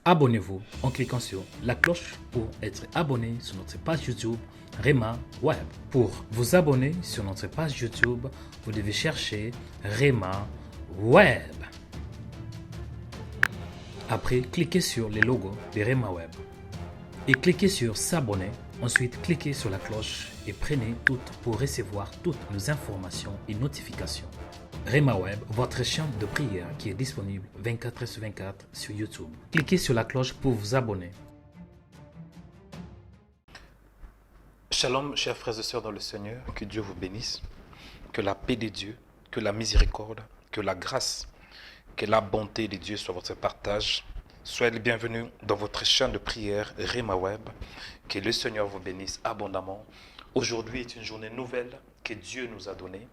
Abonnez-vous en cliquant sur la cloche pour être abonné sur notre page YouTube Rema Web. Pour vous abonner sur notre page YouTube, vous devez chercher Rema Web. Après, cliquez sur le logo de Rema Web et cliquez sur s'abonner. Ensuite, cliquez sur la cloche et prenez toutes pour recevoir toutes nos informations et notifications. Rema Web, votre chaîne de prière qui est disponible 24h/24 sur YouTube. Cliquez sur la cloche pour vous abonner. Shalom, chers frères et sœurs dans le Seigneur, que Dieu vous bénisse, que la paix de Dieu, que la miséricorde, que la grâce, que la bonté de Dieu soit votre partage. Soyez les bienvenus dans votre chaîne de prière Rema Web, que le Seigneur vous bénisse abondamment. Aujourd'hui est une journée nouvelle que Dieu nous a donnée.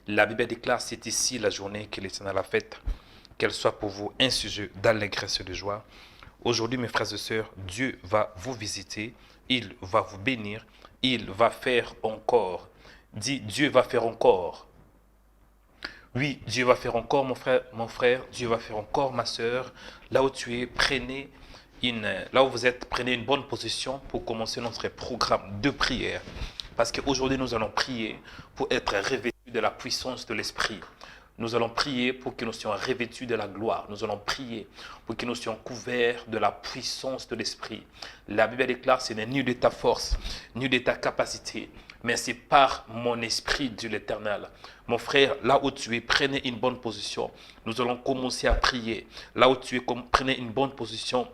La Bible déclare, c'est ici la journée que l'Éternel a faite, qu'elle soit pour vous un sujet d'allégresse et de joie. Aujourd'hui, mes frères et sœurs, Dieu va vous visiter, il va vous bénir, il va faire encore. Dis, Dieu va faire encore. Oui, Dieu va faire encore, mon frère, Dieu va faire encore, ma sœur. Là où tu es, prenez une bonne position pour commencer notre programme de prière. Parce qu'aujourd'hui, nous allons prier pour être revêtus de la puissance de l'Esprit. Nous allons prier pour que nous soyons revêtus de la gloire. Nous allons prier pour que nous soyons couverts de la puissance de l'Esprit. La Bible déclare, ce n'est ni de ta force, ni de ta capacité, mais c'est par mon esprit, dit l'Éternel. Mon frère, là où tu es, prenez une bonne position. Nous allons commencer à prier. Là où tu es, prenez une bonne position.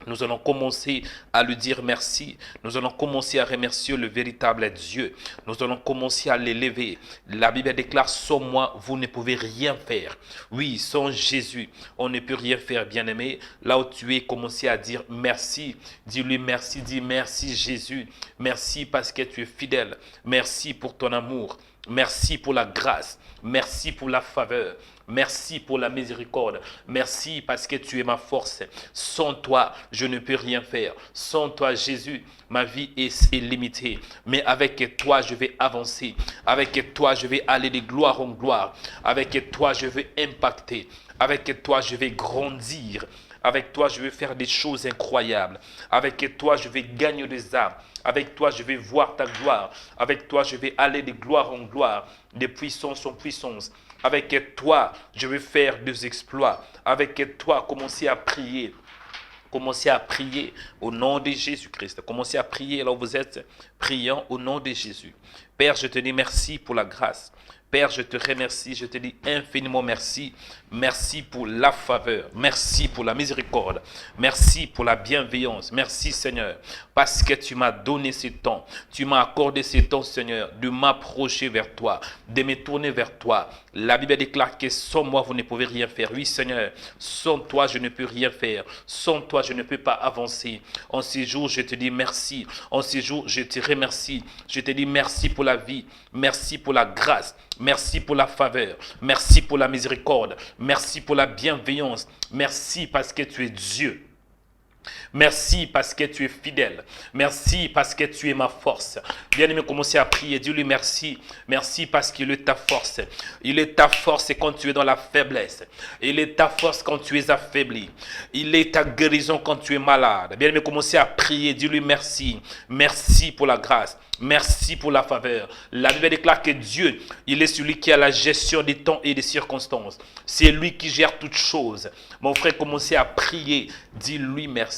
Nous allons commencer à lui dire merci. Nous allons commencer à remercier le véritable Dieu. Nous allons commencer à l'élever. La Bible déclare, sans moi, vous ne pouvez rien faire. Oui, sans Jésus, on ne peut rien faire, bien-aimé. Là où tu es, commencez à dire merci. Dis-lui merci, dis merci Jésus. Merci parce que tu es fidèle. Merci pour ton amour. Merci pour la grâce. Merci pour la faveur. Merci pour la miséricorde. Merci parce que tu es ma force. Sans toi, je ne peux rien faire. Sans toi, Jésus, ma vie est limitée. Mais avec toi, je vais avancer. Avec toi, je vais aller de gloire en gloire. Avec toi, je vais impacter. Avec toi, je vais grandir. Avec toi, je vais faire des choses incroyables. Avec toi, je vais gagner des âmes. Avec toi, je vais voir ta gloire. Avec toi, je vais aller de gloire en gloire, de puissance en puissance. Avec toi, je vais faire des exploits. Avec toi, commencer à prier. Commencez à prier au nom de Jésus-Christ. Commencez à prier là où vous êtes, priant au nom de Jésus. Père, je te dis merci pour la grâce. Père, je te remercie, je te dis infiniment merci. Merci pour la faveur, merci pour la miséricorde, merci pour la bienveillance. Merci Seigneur, parce que tu m'as donné ce temps. Tu m'as accordé ce temps, Seigneur, de m'approcher vers toi, de me tourner vers toi. La Bible déclare que sans moi, vous ne pouvez rien faire. Oui Seigneur, sans toi, je ne peux rien faire. Sans toi, je ne peux pas avancer. En ces jours, je te dis merci. En ces jours, je te remercie. Je te dis merci pour la vie, merci pour la grâce. Merci pour la faveur, merci pour la miséricorde, merci pour la bienveillance, merci parce que tu es Dieu. Merci parce que tu es fidèle. Merci parce que tu es ma force. Bien-aimé, commencez à prier. Dis-lui merci. Merci parce qu'il est ta force. Il est ta force quand tu es dans la faiblesse. Il est ta force quand tu es affaibli. Il est ta guérison quand tu es malade. Bien-aimé, commencez à prier. Dis-lui merci. Merci pour la grâce. Merci pour la faveur. La Bible déclare que Dieu, il est celui qui a la gestion des temps et des circonstances. C'est lui qui gère toutes choses. Mon frère, commencez à prier. Dis-lui merci.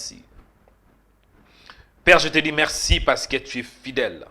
Père, je te dis merci parce que tu es fidèle.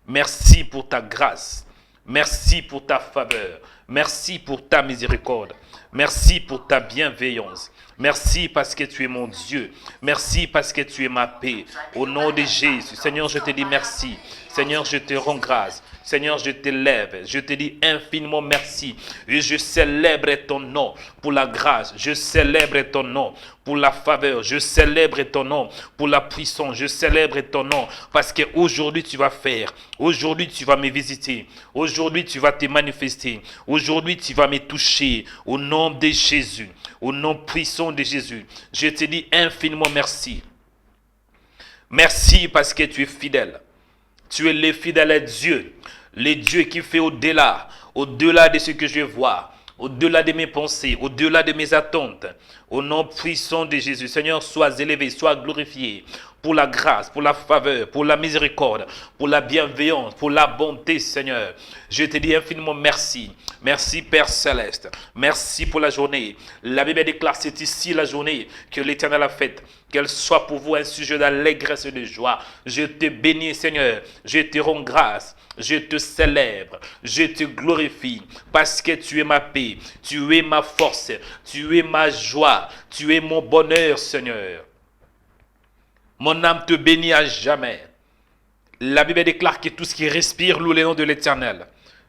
Merci pour ta grâce. Merci pour ta faveur. Merci pour ta miséricorde. Merci pour ta bienveillance. Merci parce que tu es mon Dieu. Merci parce que tu es ma paix. Au nom de Jésus, Seigneur, je te dis merci. Seigneur, je te rends grâce. Seigneur, je t'élève. Je te dis infiniment merci. Et je célèbre ton nom pour la grâce. Je célèbre ton nom pour la faveur. Je célèbre ton nom pour la puissance. Je célèbre ton nom parce qu'aujourd'hui tu vas faire. Aujourd'hui tu vas me visiter. Aujourd'hui tu vas te manifester. Aujourd'hui tu vas me toucher. Au nom de Jésus. Au nom puissant de Jésus. Je te dis infiniment merci. Merci parce que tu es fidèle. Tu es le fidèle Dieu. Le Dieu qui fait au-delà de ce que je vois, au-delà de mes pensées, au-delà de mes attentes. Au nom puissant de Jésus, Seigneur, sois élevé, sois glorifié pour la grâce, pour la faveur, pour la miséricorde, pour la bienveillance, pour la bonté, Seigneur. Je te dis infiniment merci. Merci, Père Céleste. Merci pour la journée. La Bible déclare, c'est ici la journée que l'Éternel a faite. Qu'elle soit pour vous un sujet d'allégresse et de joie. Je te bénis, Seigneur. Je te rends grâce. Je te célèbre, je te glorifie parce que tu es ma paix, tu es ma force, tu es ma joie, tu es mon bonheur, Seigneur. Mon âme te bénit à jamais. La Bible déclare que tout ce qui respire loue le nom de l'Éternel.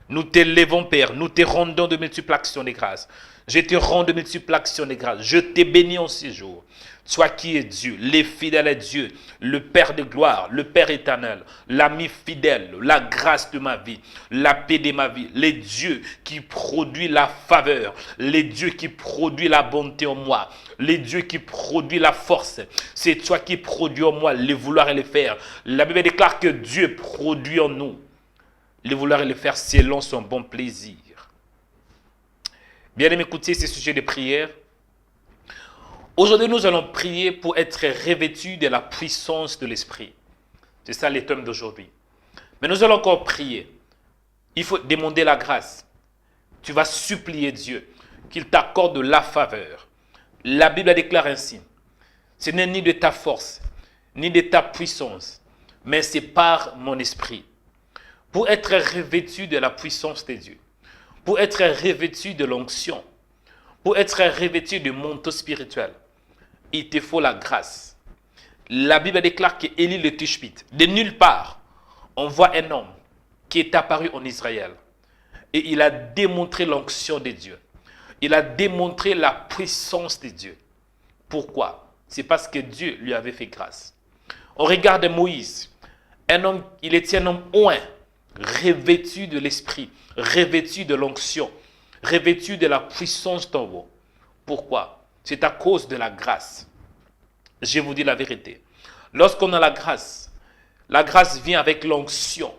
Nous t'élèvons, Père, nous te rendons de multiples actions de grâce. Je te rends de multiples actions de grâce. Je te bénis en ces jours. Toi qui es Dieu, le fidèle est Dieu, le Père de gloire, le Père éternel, l'ami fidèle, la grâce de ma vie, la paix de ma vie, le Dieu qui produit la faveur, le Dieu qui produit la bonté en moi, le Dieu qui produit la force. C'est toi qui produis en moi le vouloir et le faire. La Bible déclare que Dieu produit en nous le vouloir et le faire selon son bon plaisir. Bien aimé, écoutez ces sujets de prière. Aujourd'hui, nous allons prier pour être revêtus de la puissance de l'Esprit. C'est ça le thème d'aujourd'hui. Mais nous allons encore prier. Il faut demander la grâce. Tu vas supplier Dieu qu'il t'accorde la faveur. La Bible déclare ainsi. Ce n'est ni de ta force, ni de ta puissance, mais c'est par mon esprit. Pour être revêtu de la puissance de Dieu, pour être revêtu de l'onction, pour être revêtu du manteau spirituel, il te faut la grâce. La Bible déclare qu'Élie le Tishbite, de nulle part, on voit un homme qui est apparu en Israël. Et il a démontré l'onction de Dieu. Il a démontré la puissance de Dieu. Pourquoi? C'est parce que Dieu lui avait fait grâce. On regarde Moïse. Un homme, il était un homme oint, revêtu de l'esprit, revêtu de l'onction, revêtu de la puissance d'en haut. Pourquoi? C'est à cause de la grâce. Je vous dis la vérité. Lorsqu'on a la grâce vient avec l'onction.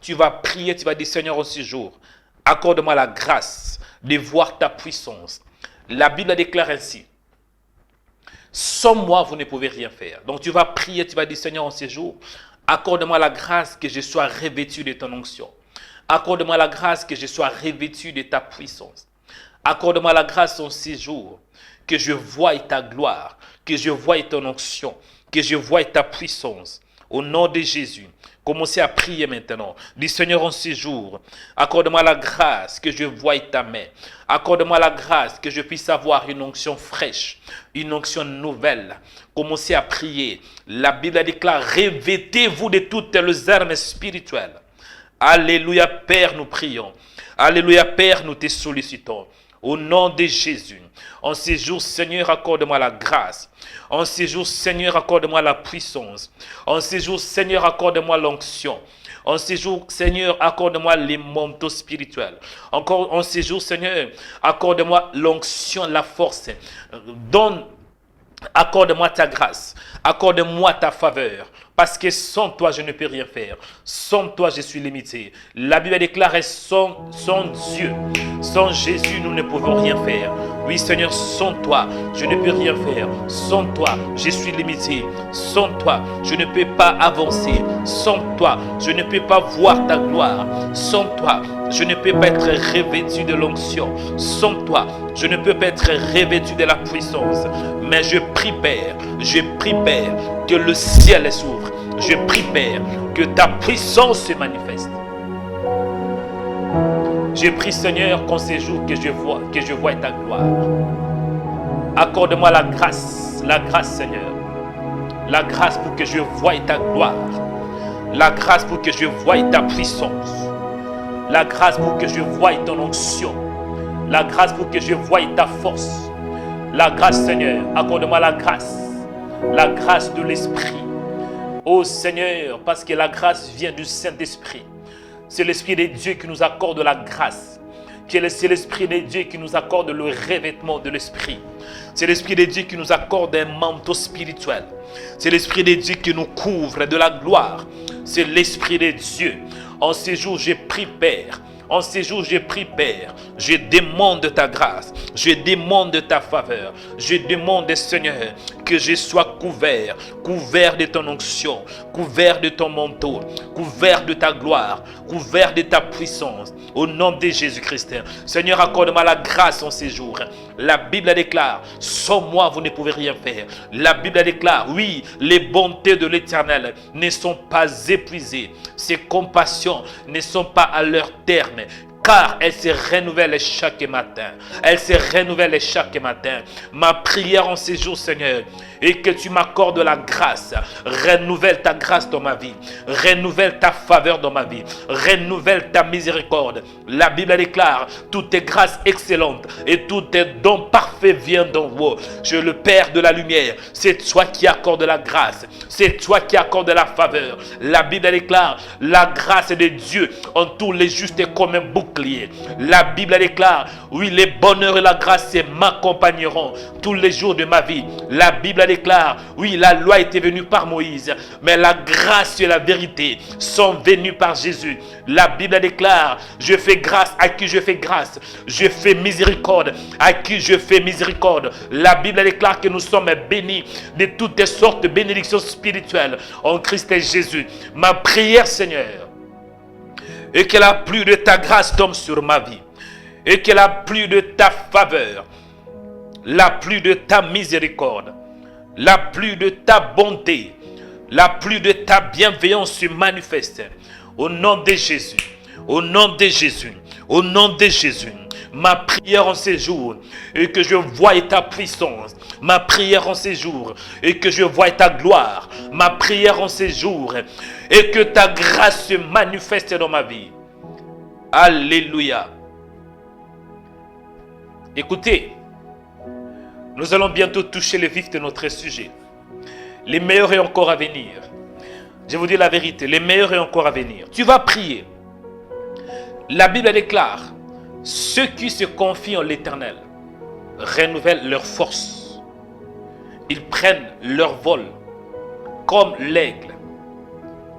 Tu vas prier, tu vas dire Seigneur, en ce jour, accorde-moi la grâce de voir ta puissance. La Bible déclare ainsi. Sans moi, vous ne pouvez rien faire. Donc tu vas prier, tu vas dire Seigneur, en ce jour, accorde-moi la grâce que je sois revêtu de ton onction. Accorde-moi la grâce que je sois revêtu de ta puissance. Accorde-moi la grâce en ces jours, que je voie ta gloire, que je voie ton onction, que je voie ta puissance. Au nom de Jésus, commencez à prier maintenant. Dis Seigneur, en ces jours, accorde-moi la grâce que je voie ta main. Accorde-moi la grâce que je puisse avoir une onction fraîche, une onction nouvelle. Commencez à prier. La Bible déclare, revêtez-vous de toutes les armes spirituelles. Alléluia, Père, nous prions. Alléluia, Père, nous te sollicitons. Au nom de Jésus, en ces jours, Seigneur, accorde-moi la grâce. En ces jours, Seigneur, accorde-moi la puissance. En ces jours, Seigneur, accorde-moi l'onction. En ces jours, Seigneur, accorde-moi les manteaux spirituels. Encore en ces jours, Seigneur, accorde-moi l'onction, la force. Accorde-moi ta grâce. Accorde-moi ta faveur. Parce que sans toi, je ne peux rien faire. Sans toi, je suis limité. La Bible déclare sans Dieu, sans Jésus, nous ne pouvons rien faire. Oui, Seigneur, sans toi, je ne peux rien faire. Sans toi, je suis limité. Sans toi, je ne peux pas avancer. Sans toi, je ne peux pas voir ta gloire. Sans toi, je ne peux pas être revêtu de l'onction. Sans toi, je ne peux pas être revêtu de la puissance. Mais je prie, Père, que le ciel s'ouvre. Je prie, Père, que ta puissance se manifeste. Je prie, Seigneur, qu'en ces jours que je vois ta gloire. Accorde-moi la grâce, Seigneur. La grâce pour que je voie ta gloire. La grâce pour que je voie ta puissance. La grâce pour que je voie ton onction. La grâce pour que je voie ta force. La grâce, Seigneur, accorde-moi la grâce de l'Esprit. Oh Seigneur, parce que la grâce vient du Saint-Esprit. C'est l'Esprit de Dieu qui nous accorde la grâce. C'est l'Esprit de Dieu qui nous accorde le revêtement de l'Esprit. C'est l'Esprit de Dieu qui nous accorde un manteau spirituel. C'est l'Esprit de Dieu qui nous couvre de la gloire. C'est l'Esprit de Dieu. En ces jours, je prie, Père, En ces jours, je prie, Père, je demande ta grâce, je demande ta faveur, je demande, Seigneur, que je sois couvert de ton onction, couvert de ton manteau, couvert de ta gloire, couvert de ta puissance. Au nom de Jésus-Christ, Seigneur, accorde-moi la grâce en ces jours. La Bible déclare, sans moi, vous ne pouvez rien faire. La Bible déclare, oui, les bontés de l'Éternel ne sont pas épuisées. Ses compassions ne sont pas à leur terme, car elle se renouvelle chaque matin. Elle se renouvelle chaque matin. Ma prière en ces jours, Seigneur, est que tu m'accordes la grâce. Renouvelle ta grâce dans ma vie. Renouvelle ta faveur dans ma vie. Renouvelle ta miséricorde. La Bible déclare, toutes tes grâces excellentes et tous tes dons parfaits viennent d'en haut. Je le Père de la lumière. C'est toi qui accordes la grâce. C'est toi qui accordes la faveur. La Bible déclare, la grâce de Dieu en tous les justes est comme un bouclier. La Bible déclare, oui, les bonheurs et la grâce m'accompagneront tous les jours de ma vie. La Bible déclare, oui, la loi était venue par Moïse, mais la grâce et la vérité sont venues par Jésus. La Bible déclare, je fais grâce à qui je fais grâce, je fais miséricorde à qui je fais miséricorde. La Bible déclare que nous sommes bénis de toutes sortes de bénédictions spirituelles en Christ Jésus. Ma prière, Seigneur, et que la pluie de ta grâce tombe sur ma vie, et que la pluie de ta faveur, la pluie de ta miséricorde, la pluie de ta bonté, la pluie de ta bienveillance se manifeste. Au nom de Jésus, au nom de Jésus, au nom de Jésus. Ma prière en ces jours est que je voie ta puissance. Ma prière en ces jours est que je voie ta gloire. Ma prière en ces jours est que ta grâce se manifeste dans ma vie. Alléluia. Écoutez, nous allons bientôt toucher le vif de notre sujet. Les meilleurs est encore à venir. Je vous dis la vérité, les meilleurs est encore à venir. Tu vas prier. La Bible déclare, ceux qui se confient en l'Éternel renouvellent leur force. Ils prennent leur vol comme l'aigle.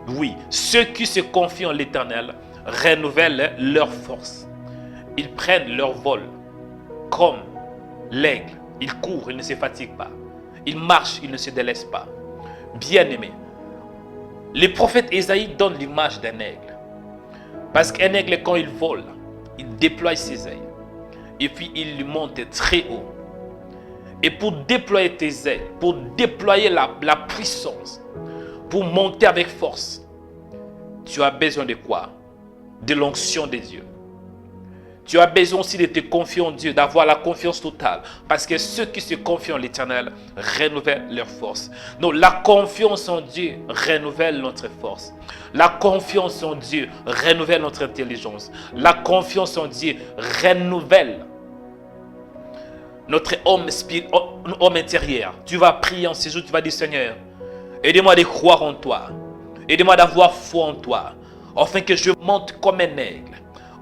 Oui, ceux qui se confient en l'Éternel renouvellent leur force. Ils prennent leur vol comme l'aigle. Ils courent, ils ne se fatiguent pas. Ils marchent, ils ne se délaissent pas. Bien-aimés, le prophète Ésaïe donne l'image d'un aigle. Parce qu'un aigle, quand il vole, il déploie ses ailes. Et puis il monte très haut. Et pour déployer tes ailes, pour déployer la puissance, pour monter avec force, tu as besoin de quoi? De l'onction de Dieu. Tu as besoin aussi de te confier en Dieu, d'avoir la confiance totale. Parce que ceux qui se confient en l'Éternel renouvellent leur force. Donc la confiance en Dieu renouvelle notre force. La confiance en Dieu renouvelle notre intelligence. La confiance en Dieu renouvelle notre homme intérieur. Tu vas prier en ces jours, tu vas dire, Seigneur, aide-moi de croire en toi. Aide-moi d'avoir foi en toi. Afin que je monte comme un aigle.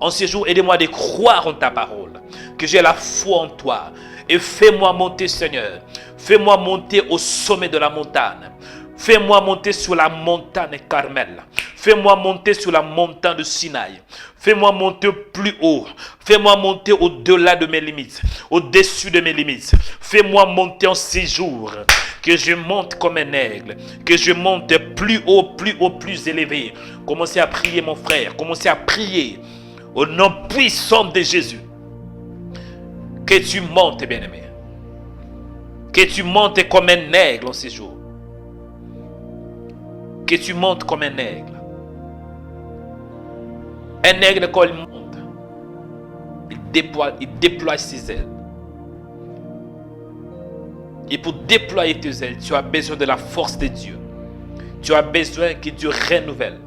En ces jours, aide-moi de croire en ta parole, que j'ai la foi en toi. Et fais-moi monter, Seigneur. Fais-moi monter au sommet de la montagne. Fais-moi monter sur la montagne Carmel. Fais-moi monter sur la montagne de Sinaï. Fais-moi monter plus haut. Fais-moi monter au-delà de mes limites. Au-dessus de mes limites. Fais-moi monter en ces jours. Que je monte comme un aigle. Que je monte plus haut, plus élevé. Commencez à prier, mon frère. Commencez à prier. Au nom puissant de Jésus. Que tu montes, bien-aimé. Que tu montes comme un aigle en ces jours. Que tu montes comme un aigle. Un aigle, quand il monte, il déploie ses ailes. Et pour déployer tes ailes, tu as besoin de la force de Dieu. Tu as besoin que Dieu renouvelle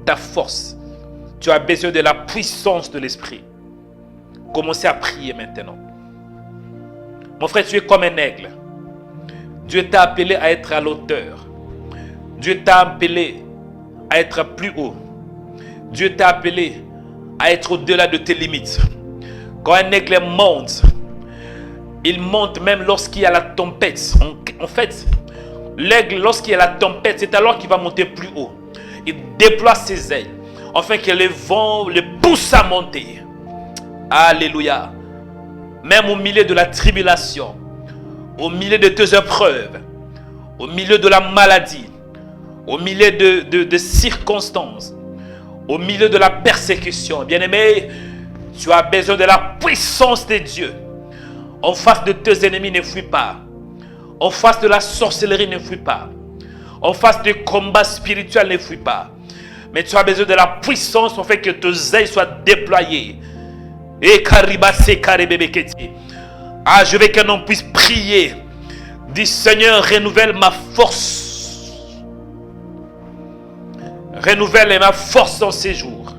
ta force. Tu as besoin de la puissance de l'esprit. Commencez à prier maintenant. Mon frère, tu es comme un aigle. Dieu t'a appelé à être à l'auteur. Dieu t'a appelé à être plus haut. Dieu t'a appelé à être au-delà de tes limites. Quand un aigle monte, il monte même lorsqu'il y a la tempête. En fait, l'aigle, lorsqu'il y a la tempête, c'est alors qu'il va monter plus haut. Il déploie ses ailes. afin que le vent le pousse à monter. Alléluia. Même au milieu de la tribulation, au milieu de tes épreuves, au milieu de la maladie, au milieu de circonstances, au milieu de la persécution, bien-aimé, tu as besoin de la puissance de Dieu. En face de tes ennemis, ne fuis pas. En face de la sorcellerie, ne fuis pas. En face du combat spirituel, ne fuis pas. Mais tu as besoin de la puissance afin que tes ailes soient déployées. Et je veux qu'un homme puisse prier. Dis Seigneur, renouvelle ma force. Renouvelle ma force en ces jours.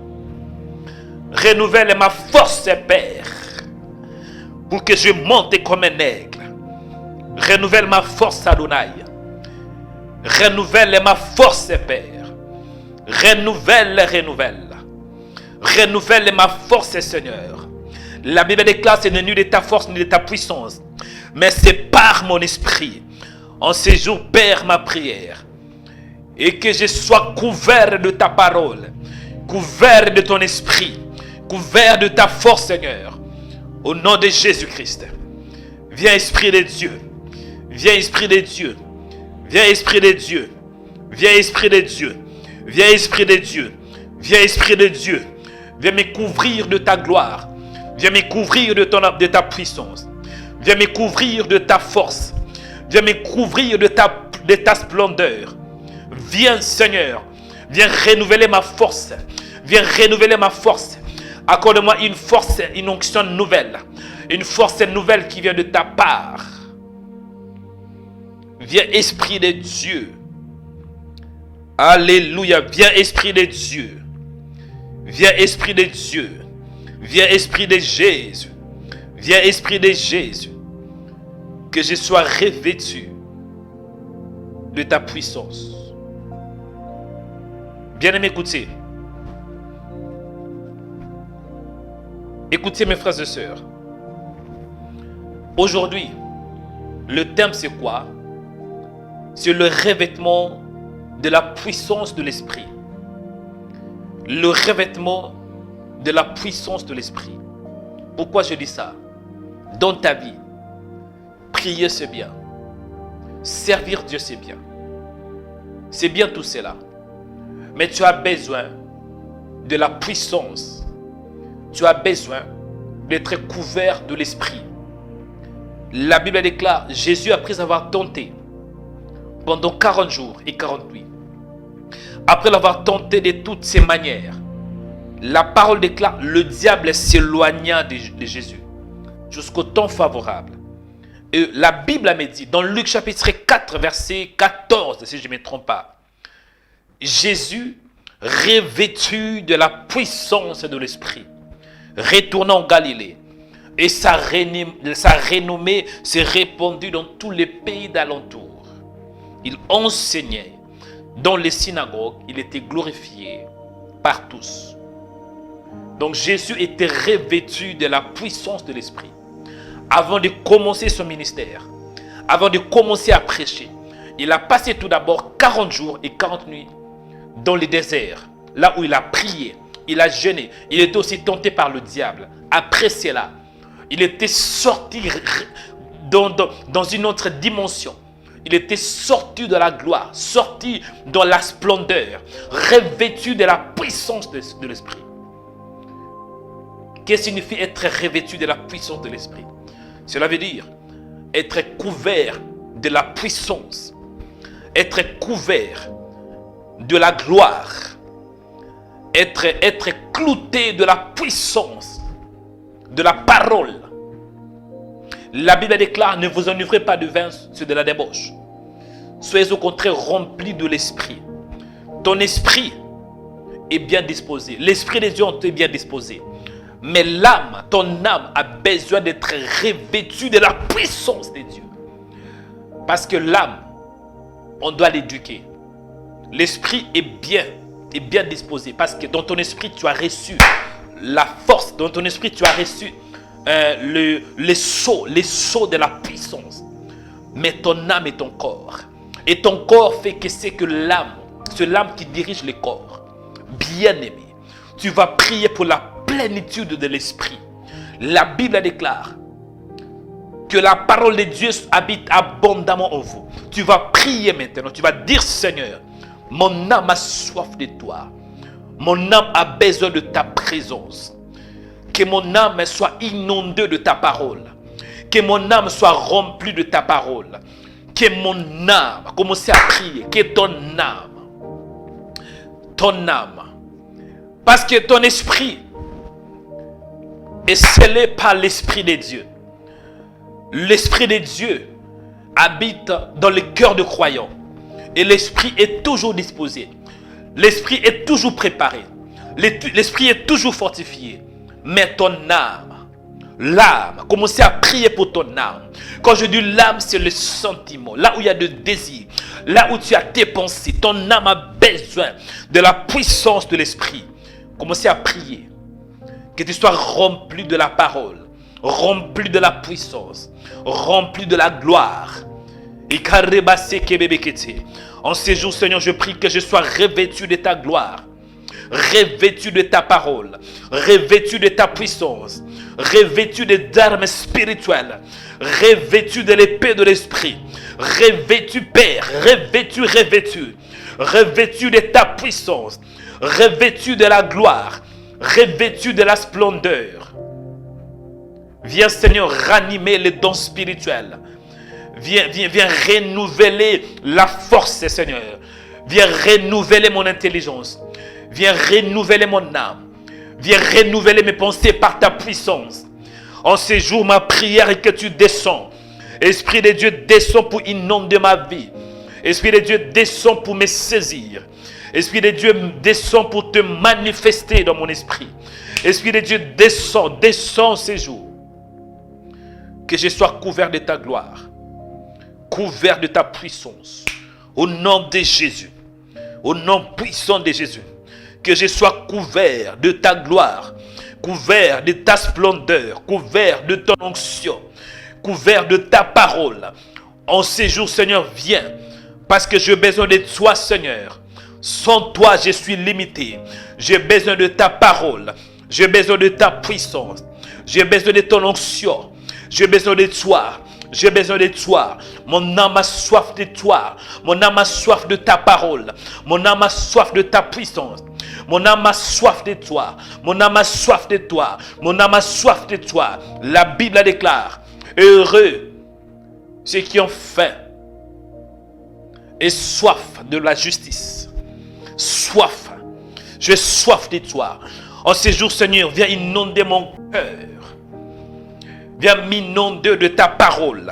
Renouvelle ma force, Père. Pour que je monte comme un aigle. Renouvelle ma force, Adonai. Renouvelle ma force, Père. Renouvelle. Renouvelle ma force, Seigneur. La Bible déclare, ce n'est ni de ta force ni de ta puissance, mais c'est par mon esprit. En ces jours, Père, ma prière. Et que je sois couvert de ta parole, couvert de ton esprit, couvert de ta force, Seigneur. Au nom de Jésus-Christ. Viens, Esprit de Dieu. Viens, Esprit de Dieu. Viens, Esprit de Dieu. Viens, Esprit de Dieu. Viens, Esprit de Dieu. Viens, Esprit de Dieu. Viens me couvrir de ta gloire. Viens me couvrir de ta puissance. Viens me couvrir de ta force. Viens me couvrir de ta splendeur. Viens, Seigneur. Viens renouveler ma force. Viens renouveler ma force. Accorde-moi une force, une onction nouvelle. Une force nouvelle qui vient de ta part. Viens, Esprit de Dieu. Alléluia. Viens, Esprit de Dieu. Viens, Esprit de Dieu. Viens, Esprit de Jésus. Viens, Esprit de Jésus. Que je sois revêtu de ta puissance. Bien-aimés, écoutez. Écoutez, mes frères et sœurs. Aujourd'hui, le thème c'est quoi? C'est le revêtement de la puissance de l'esprit. Le revêtement de la puissance de l'esprit. Pourquoi je dis ça? Dans ta vie, prier c'est bien. Servir Dieu c'est bien. C'est bien tout cela. Mais tu as besoin de la puissance. Tu as besoin d'être couvert de l'esprit. La Bible déclare, Jésus après avoir tenté pendant 40 jours et 40 nuits. Après l'avoir tenté de toutes ses manières, la parole déclare, le diable s'éloigna de Jésus jusqu'au temps favorable. Et la Bible me dit, dans Luc chapitre 4, verset 14, si je ne me trompe pas, Jésus, revêtu de la puissance de l'esprit, retournant en Galilée, et sa renommée s'est répandue dans tous les pays d'alentour. Il enseignait dans les synagogues, il était glorifié par tous. Donc Jésus était revêtu de la puissance de l'esprit. Avant de commencer son ministère, avant de commencer à prêcher, il a passé tout d'abord 40 jours et 40 nuits dans le désert, là où il a prié, il a jeûné, il était aussi tenté par le diable. Après cela, il était sorti dans une autre dimension. Il était sorti de la gloire, sorti dans la splendeur, revêtu de la puissance de l'esprit. Qu'est-ce que signifie être revêtu de la puissance de l'esprit? Cela veut dire être couvert de la puissance, être couvert de la gloire, être clouté de la puissance, de la parole. La Bible déclare, ne vous enivrez pas de vin, c'est de la débauche. Soyez au contraire remplis de l'esprit. Ton esprit est bien disposé. L'esprit de Dieu est bien disposé. Mais l'âme, ton âme a besoin d'être revêtue de la puissance de Dieu. Parce que l'âme, on doit l'éduquer. L'esprit est bien disposé. Parce que dans ton esprit, tu as reçu la force. Dans ton esprit, tu as reçu les sauts de la puissance. Mais ton âme et ton corps. Et ton corps fait que c'est que l'âme, c'est l'âme qui dirige le corps. Bien aimé. Tu vas prier pour la plénitude de l'esprit. La Bible déclare que la parole de Dieu habite abondamment en vous. Tu vas prier maintenant. Tu vas dire, Seigneur, mon âme a soif de toi. Mon âme a besoin de ta présence. Que mon âme soit inondée de ta parole. Que mon âme soit remplie de ta parole. Que mon âme, commence à prier, que ton âme, parce que ton esprit est scellé par l'Esprit de Dieu. L'Esprit de Dieu habite dans le cœur de croyants. Et l'Esprit est toujours disposé. L'Esprit est toujours préparé. L'Esprit est toujours fortifié. Mais ton âme, l'âme, commencez à prier pour ton âme. Quand je dis l'âme, c'est le sentiment. Là où il y a de désir, là où tu as tes pensées, ton âme a besoin de la puissance de l'Esprit. Commencez à prier. Que tu sois rempli de la parole, rempli de la puissance, rempli de la gloire. En ces jours, Seigneur, je prie que je sois revêtu de ta gloire, revêtu de ta parole, revêtu de ta puissance, revêtu des armes spirituelles, revêtu de l'épée de l'esprit, revêtu, Père, revêtu de ta puissance, revêtu de la gloire, revêtu de la splendeur. Viens, Seigneur, ranimer les dons spirituels. Viens renouveler la force, Seigneur. Viens renouveler mon intelligence. Viens renouveler mon âme. Viens renouveler mes pensées par ta puissance. En ces jours, ma prière est que tu descends. Esprit de Dieu, descends pour inonder ma vie. Esprit de Dieu, descends pour me saisir. Esprit de Dieu, descends pour te manifester dans mon esprit. Esprit de Dieu, descends ces jours. Que je sois couvert de ta gloire, couvert de ta puissance. Au nom de Jésus, au nom puissant de Jésus, que je sois couvert de ta gloire, couvert de ta splendeur, couvert de ton onction, couvert de ta parole. En ces jours, Seigneur, viens, parce que j'ai besoin de toi, Seigneur. Sans toi, je suis limité. J'ai besoin de ta parole. J'ai besoin de ta puissance. J'ai besoin de ton onction. J'ai besoin de toi. J'ai besoin de toi. Mon âme a soif de toi. Mon âme a soif de ta parole. Mon âme a soif de ta puissance. Mon âme a soif de toi. Mon âme a soif de toi. Mon âme a soif de toi. La Bible déclare, heureux ceux qui ont faim et soif de la justice. Soif. J'ai soif de toi. En ces jours, Seigneur, viens inonder mon cœur. Viens m'inonder de ta parole.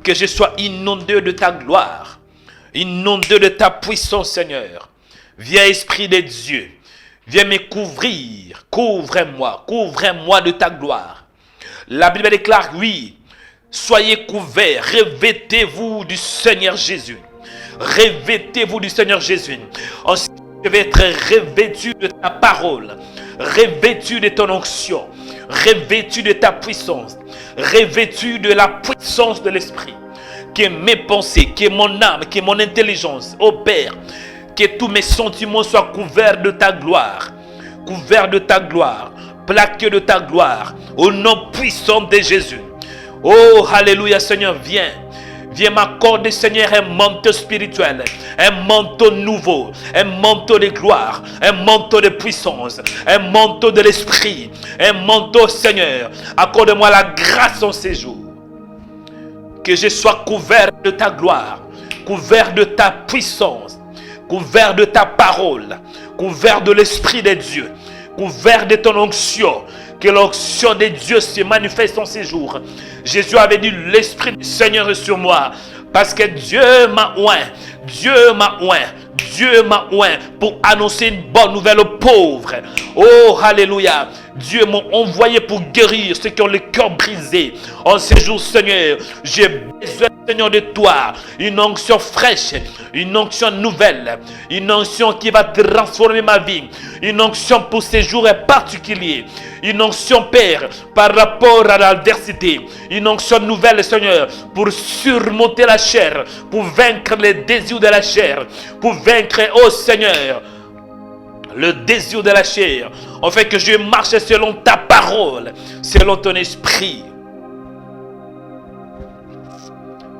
Que je sois inondé de ta gloire. Inondé de ta puissance, Seigneur. Viens, Esprit de Dieu. Viens me couvrir. Couvre-moi. Couvre-moi de ta gloire. La Bible déclare, oui, soyez couverts. Revêtez-vous du Seigneur Jésus. Revêtez-vous du Seigneur Jésus. Ensuite, je vais être revêtu de ta parole. Revêtu de ton onction. Revêtu de ta puissance, revêtu de la puissance de l'esprit, que mes pensées, que mon âme, que mon intelligence, ô Père, que tous mes sentiments soient couverts de ta gloire, plaqués de ta gloire, au nom puissant de Jésus. Oh, alléluia, Seigneur, viens. Viens m'accorder, Seigneur, un manteau spirituel, un manteau nouveau, un manteau de gloire, un manteau de puissance, un manteau de l'esprit, un manteau, Seigneur. Accorde-moi la grâce en ces jours. Que je sois couvert de ta gloire, couvert de ta puissance, couvert de ta parole, couvert de l'Esprit de Dieu, couvert de ton onction. Que l'onction de Dieu se manifeste en ces jours. Jésus avait dit, l'Esprit du Seigneur est sur moi. Parce que Dieu m'a oint. Dieu m'a oint pour annoncer une bonne nouvelle aux pauvres. Oh, alléluia. Dieu m'a envoyé pour guérir ceux qui ont le cœur brisé. En ces jours, Seigneur, j'ai besoin, Seigneur, de toi. Une onction fraîche, une onction nouvelle, une onction qui va transformer ma vie. Une onction pour ces jours particuliers. Une onction, Père, par rapport à l'adversité. Une onction nouvelle, Seigneur, pour surmonter la chair, pour vaincre les désirs de la chair, pour vaincre, oh Seigneur, le désir de la chair, afin que je marche selon ta parole, selon ton esprit.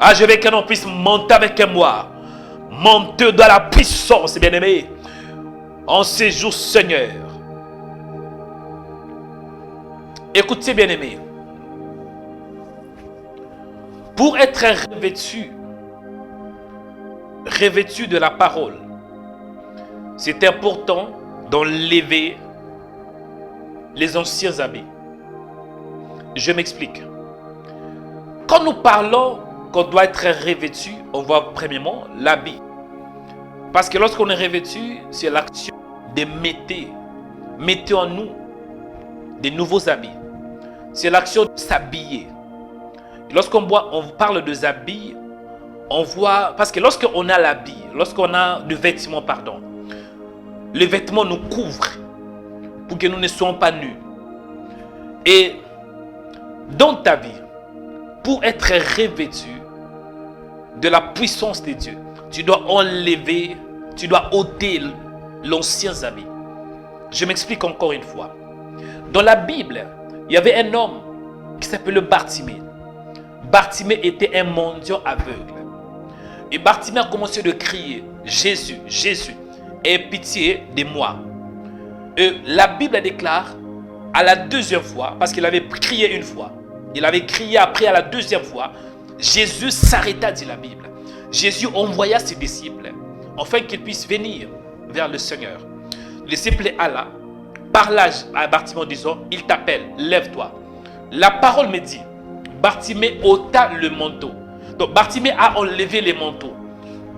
Ah, je veux que l'on puisse monter avec moi, monter dans la puissance, bien-aimé, en ces jours, Seigneur. Écoutez, bien-aimé, pour être revêtu de la parole, c'est important d'enlever les anciens habits. Je m'explique. Quand nous parlons qu'on doit être revêtu, on voit premièrement l'habit. Parce que lorsqu'on est revêtu, c'est l'action de mettre en nous des nouveaux habits. C'est l'action de s'habiller. Lorsqu'on parle de habits, on voit, parce que lorsqu'on a l'habit, lorsqu'on a le vêtement, le vêtement nous couvre pour que nous ne soyons pas nus. Et dans ta vie, pour être revêtu de la puissance de Dieu, tu dois enlever, tu dois ôter l'ancien habit. Je m'explique encore une fois. Dans la Bible, il y avait un homme qui s'appelait Bartimée. Bartimée était un mendiant aveugle. Et Bartimée a commencé de crier, Jésus, Jésus, aie pitié de moi. Et la Bible déclare à la deuxième fois, parce qu'il avait crié une fois, il avait crié après à la deuxième fois, Jésus s'arrêta, dit la Bible. Jésus envoya ses disciples, afin qu'ils puissent venir vers le Seigneur. Le disciple alla, parla à Bartimée en disant, il t'appelle, lève-toi. La parole me dit, Bartimée ôta le manteau. Donc Bartimée a enlevé les manteaux.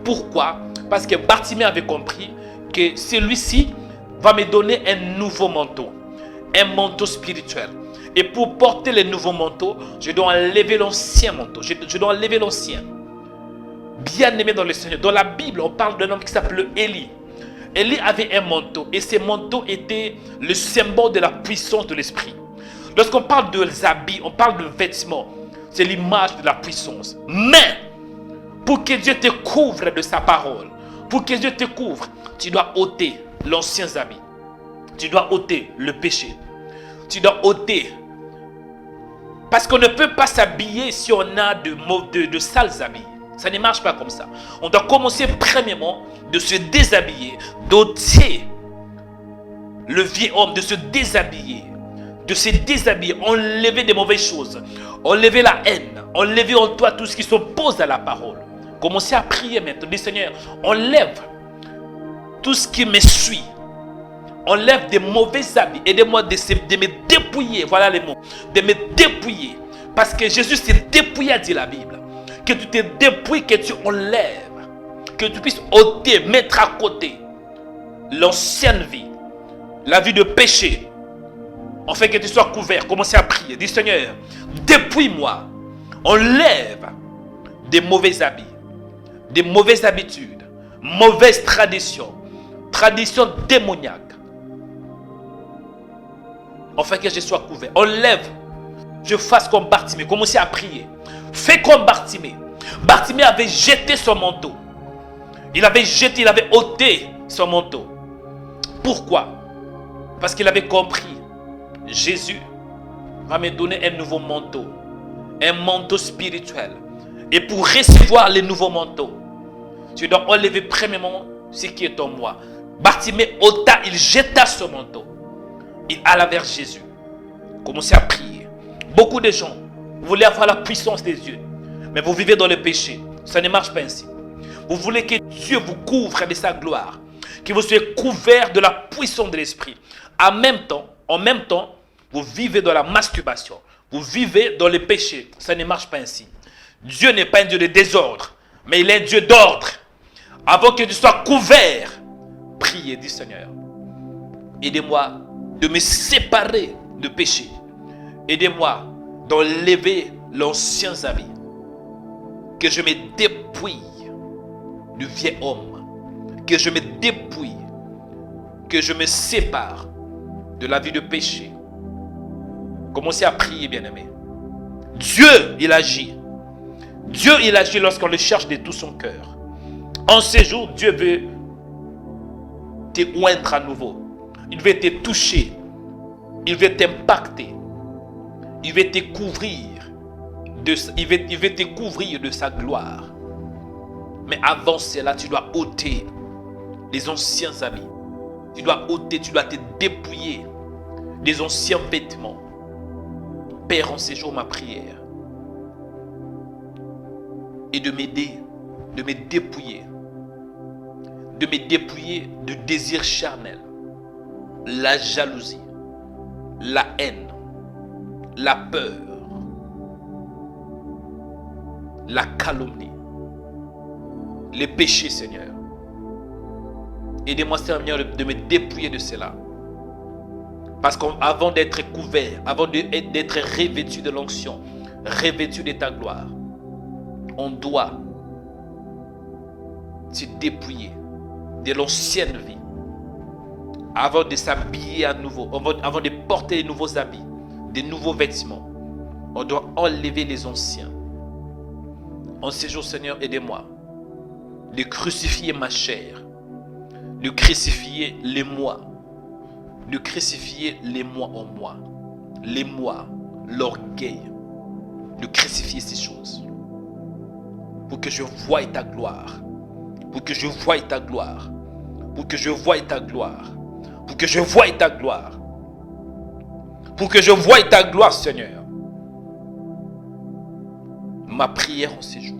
Pourquoi? Parce que Bartimée avait compris que celui-ci va me donner un nouveau manteau. Un manteau spirituel. Et pour porter le nouveau manteau, je dois enlever l'ancien manteau. Je dois enlever l'ancien. Bien aimé dans le Seigneur. Dans la Bible, on parle d'un homme qui s'appelle Élie. Élie avait un manteau. Et ce manteau était le symbole de la puissance de l'esprit. Lorsqu'on parle de habits, on parle de vêtements. C'est l'image de la puissance. Mais, pour que Dieu te couvre de sa parole, pour que Dieu te couvre, tu dois ôter l'ancien habit. Tu dois ôter le péché. Tu dois ôter. Parce qu'on ne peut pas s'habiller si on a de sales habits. Ça ne marche pas comme ça. On doit commencer premièrement de se déshabiller, d'ôter le vieil homme, de se déshabiller. De se déshabiller, enlever des mauvaises choses, enlever la haine, enlever en toi tout ce qui s'oppose à la parole. Commencez à prier maintenant. Dis Seigneur, enlève tout ce qui me suit. Enlève des mauvais habits. Aidez-moi de me dépouiller. Voilà les mots. De me dépouiller. Parce que Jésus s'est dépouillé, dit la Bible. Que tu te dépouilles, que tu enlèves. Que tu puisses ôter, mettre à côté l'ancienne vie. La vie de péché. Afin que tu sois couvert. Commencez à prier. Dis Seigneur, dépouille-moi. Enlève des mauvais habits. Des mauvaises habitudes. Mauvaises traditions. Traditions démoniaques. Afin que je sois couvert. Enlève. Je fasse comme Bartimée. Commencez à prier. Fais comme Bartimée. Bartimée avait jeté son manteau. Il avait ôté son manteau. Pourquoi? Parce qu'il avait compris. Jésus va me donner un nouveau manteau. Un manteau spirituel. Et pour recevoir les nouveaux manteaux, tu dois enlever premièrement ce qui est en moi. Bartimée ôta, il jeta son manteau. Il alla vers Jésus. Commencez à prier. Beaucoup de gens, vous voulez avoir la puissance des dieux, mais vous vivez dans le péché. Ça ne marche pas ainsi. Vous voulez que Dieu vous couvre de sa gloire, que vous soyez couvert de la puissance de l'esprit. En même temps, vous vivez dans la masturbation. Vous vivez dans le péché. Ça ne marche pas ainsi. Dieu n'est pas un Dieu de désordre, mais il est un Dieu d'ordre. Avant que tu sois couvert, priez, dit Seigneur. Aidez-moi de me séparer de péché. Aidez-moi d'enlever l'ancien habit. Que je me dépouille du vieil homme. Que je me dépouille. Que je me sépare de la vie de péché. Commencez à prier, bien-aimés. Dieu, il agit. Dieu, il agit lorsqu'on le cherche de tout son cœur. En ces jours, Dieu veut te oindre à nouveau. Il veut te toucher. Il veut t'impacter. Il veut te couvrir. Il veut te couvrir de sa gloire. Mais avant cela, tu dois ôter les anciens habits. Tu dois te dépouiller des anciens vêtements. Père, en ces jours, ma prière est de m'aider, de me dépouiller de désirs charnels, la jalousie, la haine, la peur, la calomnie, les péchés, Seigneur. Aidez-moi, Seigneur, de me dépouiller de cela. Parce qu'avant d'être couvert, avant d'être revêtu de l'onction, revêtu de ta gloire, on doit se dépouiller de l'ancienne vie. Avant de s'habiller à nouveau, avant de porter de nouveaux habits, de nouveaux vêtements, on doit enlever les anciens. En ces jours, Seigneur, aidez-moi de crucifier ma chair, de crucifier les moi, de crucifier les moi en moi, les moi, l'orgueil, de crucifier ces choses pour que je voie ta gloire, pour que je voie ta gloire, pour que je voie ta gloire, pour que je voie ta gloire, pour que je voie ta gloire, Seigneur. Ma prière en ces jours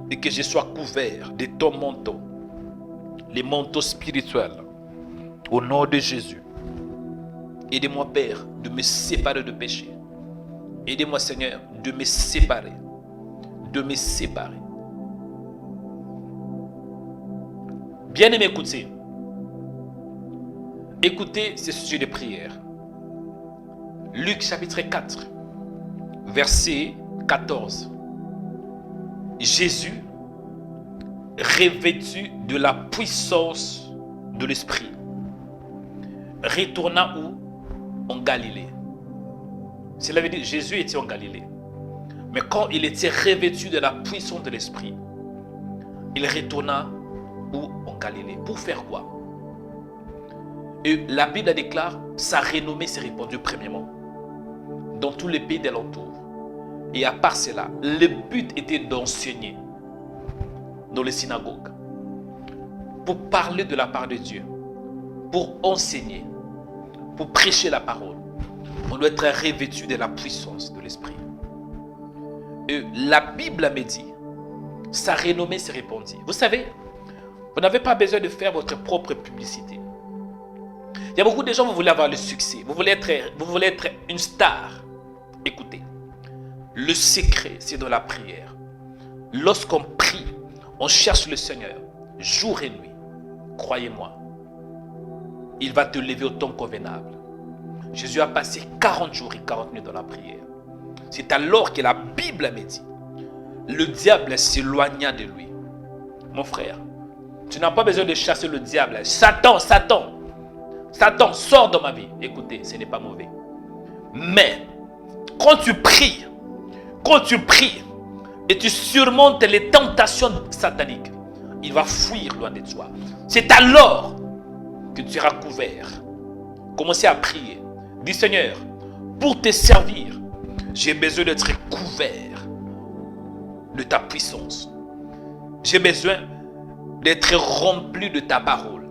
est que je sois couvert de ton manteau, les manteaux spirituels, au nom de Jésus. Aidez-moi, Père, de me séparer de péché. Aidez-moi, Seigneur, de me séparer. De me séparer. Bien-aimés, écoutez. Écoutez ce sujet de prière. Luc chapitre 4, verset 14. Jésus, revêtu de la puissance de l'Esprit, retourna où? En Galilée. Cela veut dire que Jésus était en Galilée. Mais quand il était revêtu de la puissance de l'Esprit, il retourna où? En Galilée. Pour faire quoi? Et la Bible déclare, sa renommée s'est répandue premièrement dans tous les pays d'alentour. Et à part cela, le but était d'enseigner dans les synagogues, pour parler de la part de Dieu, pour enseigner, pour prêcher la parole. On doit être revêtu de la puissance de l'Esprit. Et la Bible me dit, sa renommée s'est répandue. Vous savez, vous n'avez pas besoin de faire votre propre publicité. Il y a beaucoup de gens, vous voulez avoir le succès, vous voulez être une star. Écoutez, le secret, c'est dans la prière. Lorsqu'on prie, on cherche le Seigneur, jour et nuit. Croyez-moi, il va te lever au temps convenable. Jésus a passé 40 jours et 40 nuits dans la prière. C'est alors que la Bible me dit, le diable s'éloigna de lui. Mon frère, tu n'as pas besoin de chasser le diable. Satan, sors dans ma vie. Écoutez, ce n'est pas mauvais. Mais, quand tu pries et tu surmontes les tentations sataniques, il va fuir loin de toi. C'est alors que tu seras couvert. Commencez à prier. Dis, Seigneur, pour te servir, j'ai besoin d'être couvert de ta puissance. J'ai besoin d'être rempli de ta parole.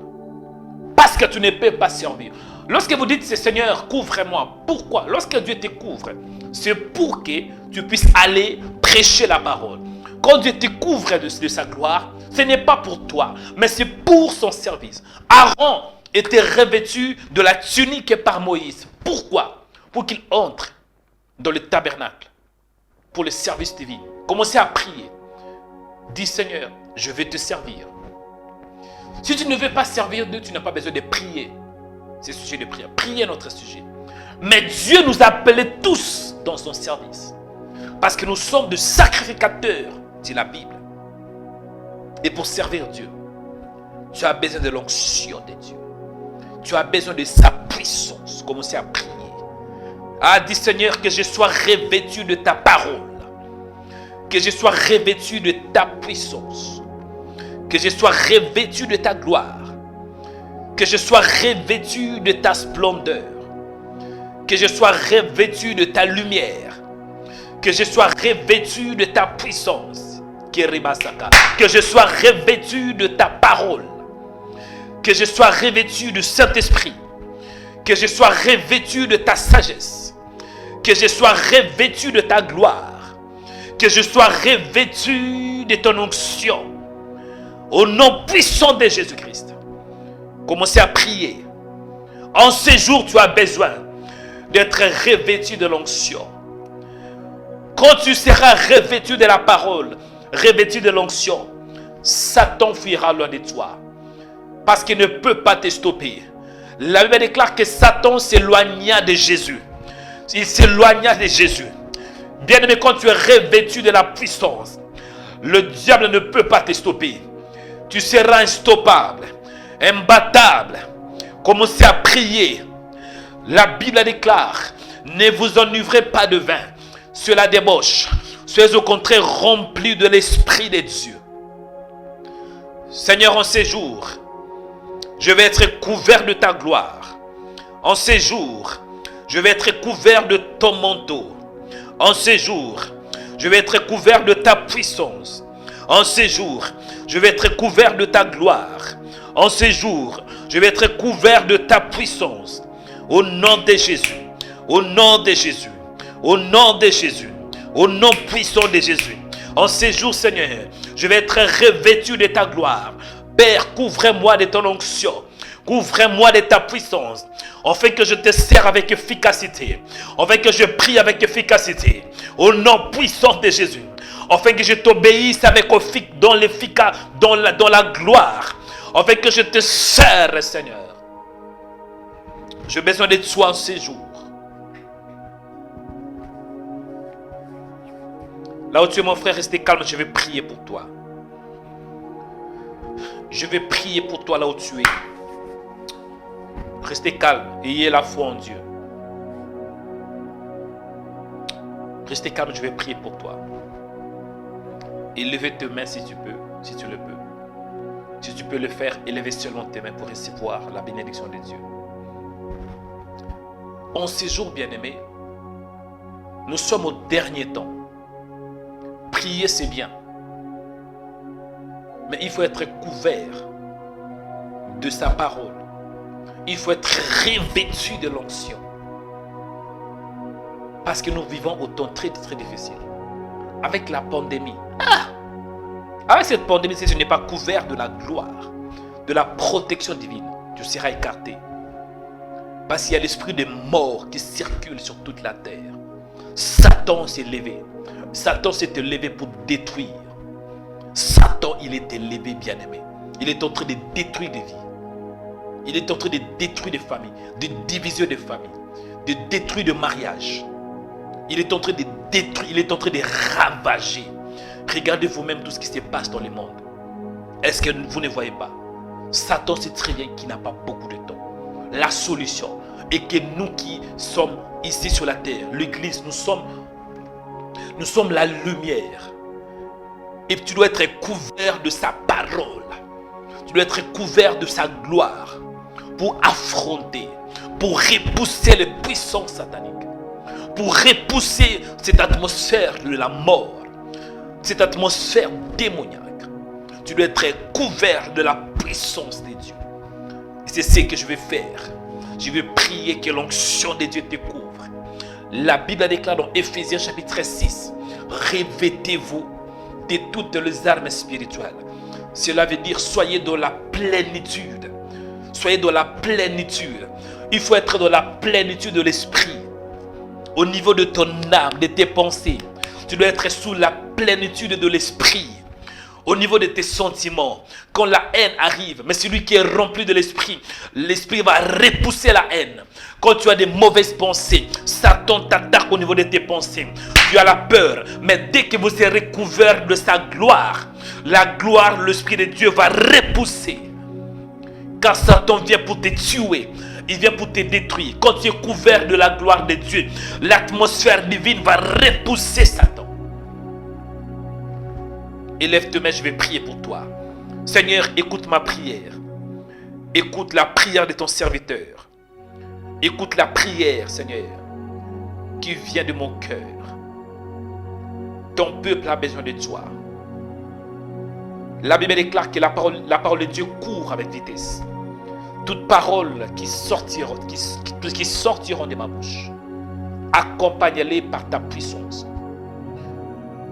Parce que tu ne peux pas servir. Lorsque vous dites, Seigneur, couvre-moi. Pourquoi? Lorsque Dieu te couvre, c'est pour que tu puisses aller prêcher la parole. Quand Dieu te couvre de sa gloire, ce n'est pas pour toi, mais c'est pour son service. Aaron était revêtu de la tunique par Moïse. Pourquoi? Pour qu'il entre dans le tabernacle, pour le service divin. Commencez à prier. Dis, Seigneur, je vais te servir. Si tu ne veux pas servir Dieu, tu n'as pas besoin de prier. C'est le sujet de prière. Prier est notre sujet. Mais Dieu nous a appelés tous dans son service. Parce que nous sommes des sacrificateurs, dit la Bible. Et pour servir Dieu, tu as besoin de l'onction de Dieu. Tu as besoin de sa puissance. Commencez à prier. Ah, dis Seigneur, que je sois revêtu de ta parole. Que je sois revêtu de ta puissance. Que je sois revêtu de ta gloire. Que je sois revêtu de ta splendeur. Que je sois revêtu de ta lumière. Que je sois revêtu de ta puissance. Que je sois revêtu de ta parole. Que je sois revêtu du Saint-Esprit. Que je sois revêtu de ta sagesse. Que je sois revêtu de ta gloire. Que je sois revêtu de ton onction. Au nom puissant de Jésus-Christ. Commencez à prier. En ce jour, tu as besoin d'être revêtu de l'onction. Quand tu seras revêtu de la parole, revêtu de l'onction, Satan fuira loin de toi. Parce qu'il ne peut pas te stopper. La Bible déclare que Satan s'éloigna de Jésus. Il s'éloigna de Jésus. Bien-aimé, quand tu es revêtu de la puissance, le diable ne peut pas te stopper. Tu seras instoppable, imbattable. Commencez à prier. La Bible déclare, ne vous enivrez pas de vin. Cela débauche. Soyez au contraire remplis de l'Esprit de Dieu. Seigneur, en ces jours, je vais être couvert de ta gloire. En ces jours, je vais être couvert de ton manteau. En ces jours, je vais être couvert de ta puissance. En ces jours, je vais être couvert de ta gloire. En ces jours, je vais être couvert de ta puissance. Au nom de Jésus. Au nom de Jésus. Au nom de Jésus. Au nom puissant de Jésus. En ces jours, Seigneur, je vais être revêtu de ta gloire. Père, couvre-moi de ton onction. Couvre-moi de ta puissance. Afin que je te sers avec efficacité. Afin que je prie avec efficacité. Au nom puissant de Jésus. Afin que je t'obéisse avec dans la gloire. Afin que je te sers, Seigneur. J'ai besoin de toi en ces jours. Là où tu es, mon frère, restez calme. Je vais prier pour toi. Je vais prier pour toi là où tu es. Restez calme. Ayez la foi en Dieu. Restez calme. Je vais prier pour toi. Élevez tes mains si tu peux. Si tu le peux. Si tu peux le faire, élevez seulement tes mains pour recevoir la bénédiction de Dieu. En ces jours, bien-aimés, nous sommes au dernier temps. Prier, c'est bien. Mais il faut être couvert de sa parole. Il faut être revêtu de l'onction. Parce que nous vivons au temps très très difficile. Avec la pandémie. Avec cette pandémie, si tu n'es pas couvert de la gloire, de la protection divine, tu seras écarté. Parce qu'il y a l'esprit de mort qui circule sur toute la terre. Satan s'est levé. Satan s'est levé pour détruire. Satan, il est élevé, bien-aimé. Il est en train de détruire des vies. Il est en train de détruire des familles, de diviser des familles, de détruire des mariages. Il est en train de détruire, il est en train de ravager. Regardez vous-même tout ce qui se passe dans le monde. Est-ce que vous ne voyez pas? Satan sait très bien qu'il n'a pas beaucoup de temps. La solution est que nous qui sommes ici sur la terre, l'église, nous sommes la lumière. Et tu dois être couvert de sa parole. Tu dois être couvert de sa gloire pour affronter, pour repousser les puissances sataniques, pour repousser cette atmosphère de la mort, cette atmosphère démoniaque. Tu dois être couvert de la puissance de Dieu. Et c'est ce que je vais faire. Je vais prier que l'onction de Dieu te couvre. La Bible déclare dans Éphésiens chapitre 6, revêtez-vous de toutes les armes spirituelles. Cela veut dire soyez dans la plénitude. Soyez dans la plénitude. Il faut être dans la plénitude de l'esprit. Au niveau de ton âme, de tes pensées. Tu dois être sous la plénitude de l'esprit. Au niveau de tes sentiments, quand la haine arrive, mais celui qui est rempli de l'esprit, l'esprit va repousser la haine. Quand tu as des mauvaises pensées, Satan t'attaque au niveau de tes pensées. Tu as la peur, mais dès que vous serez couvert de sa gloire, la gloire, l'esprit de Dieu va repousser. Car Satan vient pour te tuer, il vient pour te détruire. Quand tu es couvert de la gloire de Dieu, l'atmosphère divine va repousser Satan. Élève tes mains, je vais prier pour toi. Seigneur, écoute ma prière. Écoute la prière de ton serviteur. Écoute la prière, Seigneur, qui vient de mon cœur. Ton peuple a besoin de toi. La Bible déclare que la parole de Dieu court avec vitesse. Toutes paroles qui sortiront de ma bouche, accompagne-les par ta puissance.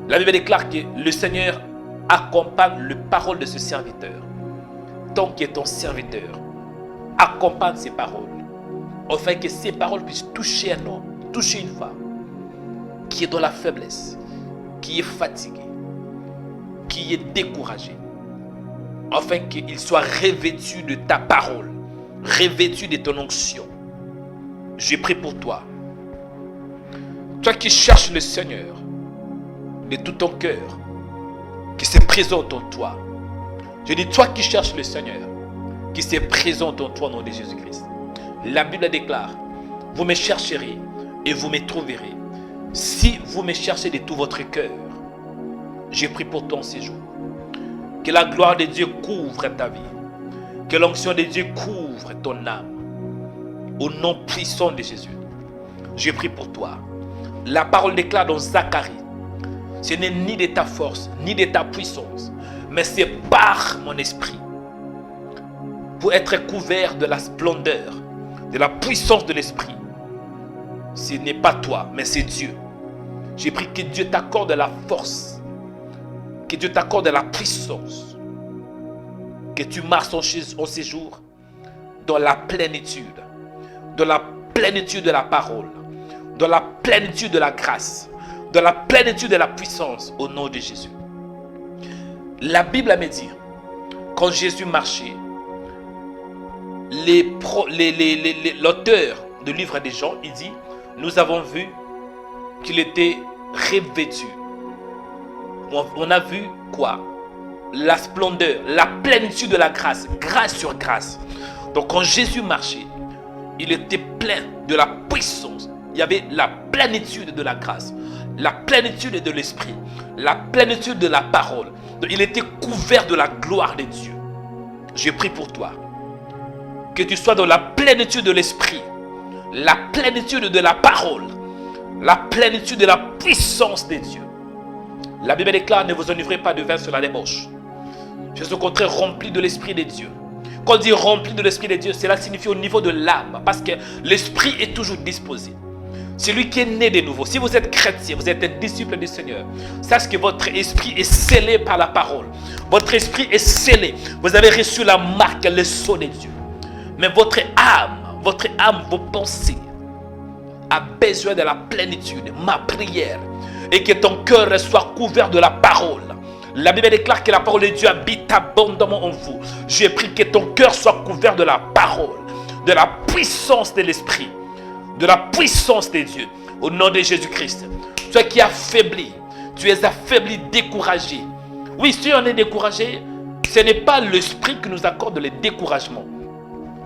La Bible déclare que le Seigneur accompagne les paroles de ce serviteur. Tant qu'il est ton serviteur, accompagne ces paroles, afin que ces paroles puissent toucher un homme, toucher une femme, qui est dans la faiblesse, qui est fatigué, qui est découragé, afin qu'il soit revêtu de ta parole, revêtu de ton onction. Je prie pour toi. Toi qui cherches le Seigneur de tout ton cœur, qui se présente en toi. Je dis, toi qui cherches le Seigneur, qui se présente en toi au nom de Jésus-Christ. La Bible déclare, vous me chercherez et vous me trouverez. Si vous me cherchez de tout votre cœur, je prie pour ton séjour. Que la gloire de Dieu couvre ta vie. Que l'onction de Dieu couvre ton âme. Au nom puissant de Jésus, je prie pour toi. La parole déclare dans Zacharie, ce n'est ni de ta force, ni de ta puissance, mais c'est par mon esprit. Pour être couvert de la splendeur, de la puissance de l'esprit. Ce n'est pas toi, mais c'est Dieu. J'ai pris que Dieu t'accorde la force, que Dieu t'accorde la puissance, que tu marches en séjour dans la plénitude de la parole, dans la plénitude de la grâce, dans la plénitude de la puissance au nom de Jésus. La Bible me dit, quand Jésus marchait, l'auteur du livre des Jean, il dit, nous avons vu qu'il était revêtu. On a vu quoi? La splendeur, la plénitude de la grâce, grâce sur grâce. Donc quand Jésus marchait, il était plein de la puissance. Il y avait la plénitude de la grâce, la plénitude de l'esprit, la plénitude de la parole. Donc, il était couvert de la gloire de Dieu. Je prie pour toi. Que tu sois dans la plénitude de l'esprit, la plénitude de la parole, la plénitude de la puissance de Dieu. La Bible déclare, ne vous enivrez pas de vin sur la débauche. Je suis au contraire rempli de l'esprit de Dieu. Quand on dit rempli de l'esprit de Dieu, cela signifie au niveau de l'âme, parce que l'esprit est toujours disposé. Celui qui est né de nouveau, si vous êtes chrétien, vous êtes un disciple du Seigneur, sachez que votre esprit est scellé par la parole. Votre esprit est scellé. Vous avez reçu la marque, le sceau de Dieu. Mais votre âme, vos pensées, a besoin de la plénitude. Ma prière est que ton cœur soit couvert de la parole. La Bible déclare que la parole de Dieu habite abondamment en vous. J'ai pris que ton cœur soit couvert de la parole, de la puissance de l'esprit, de la puissance de Dieu. Au nom de Jésus-Christ. Toi qui es affaibli, tu es affaibli, découragé. Oui, si on est découragé, ce n'est pas l'esprit qui nous accorde le découragement.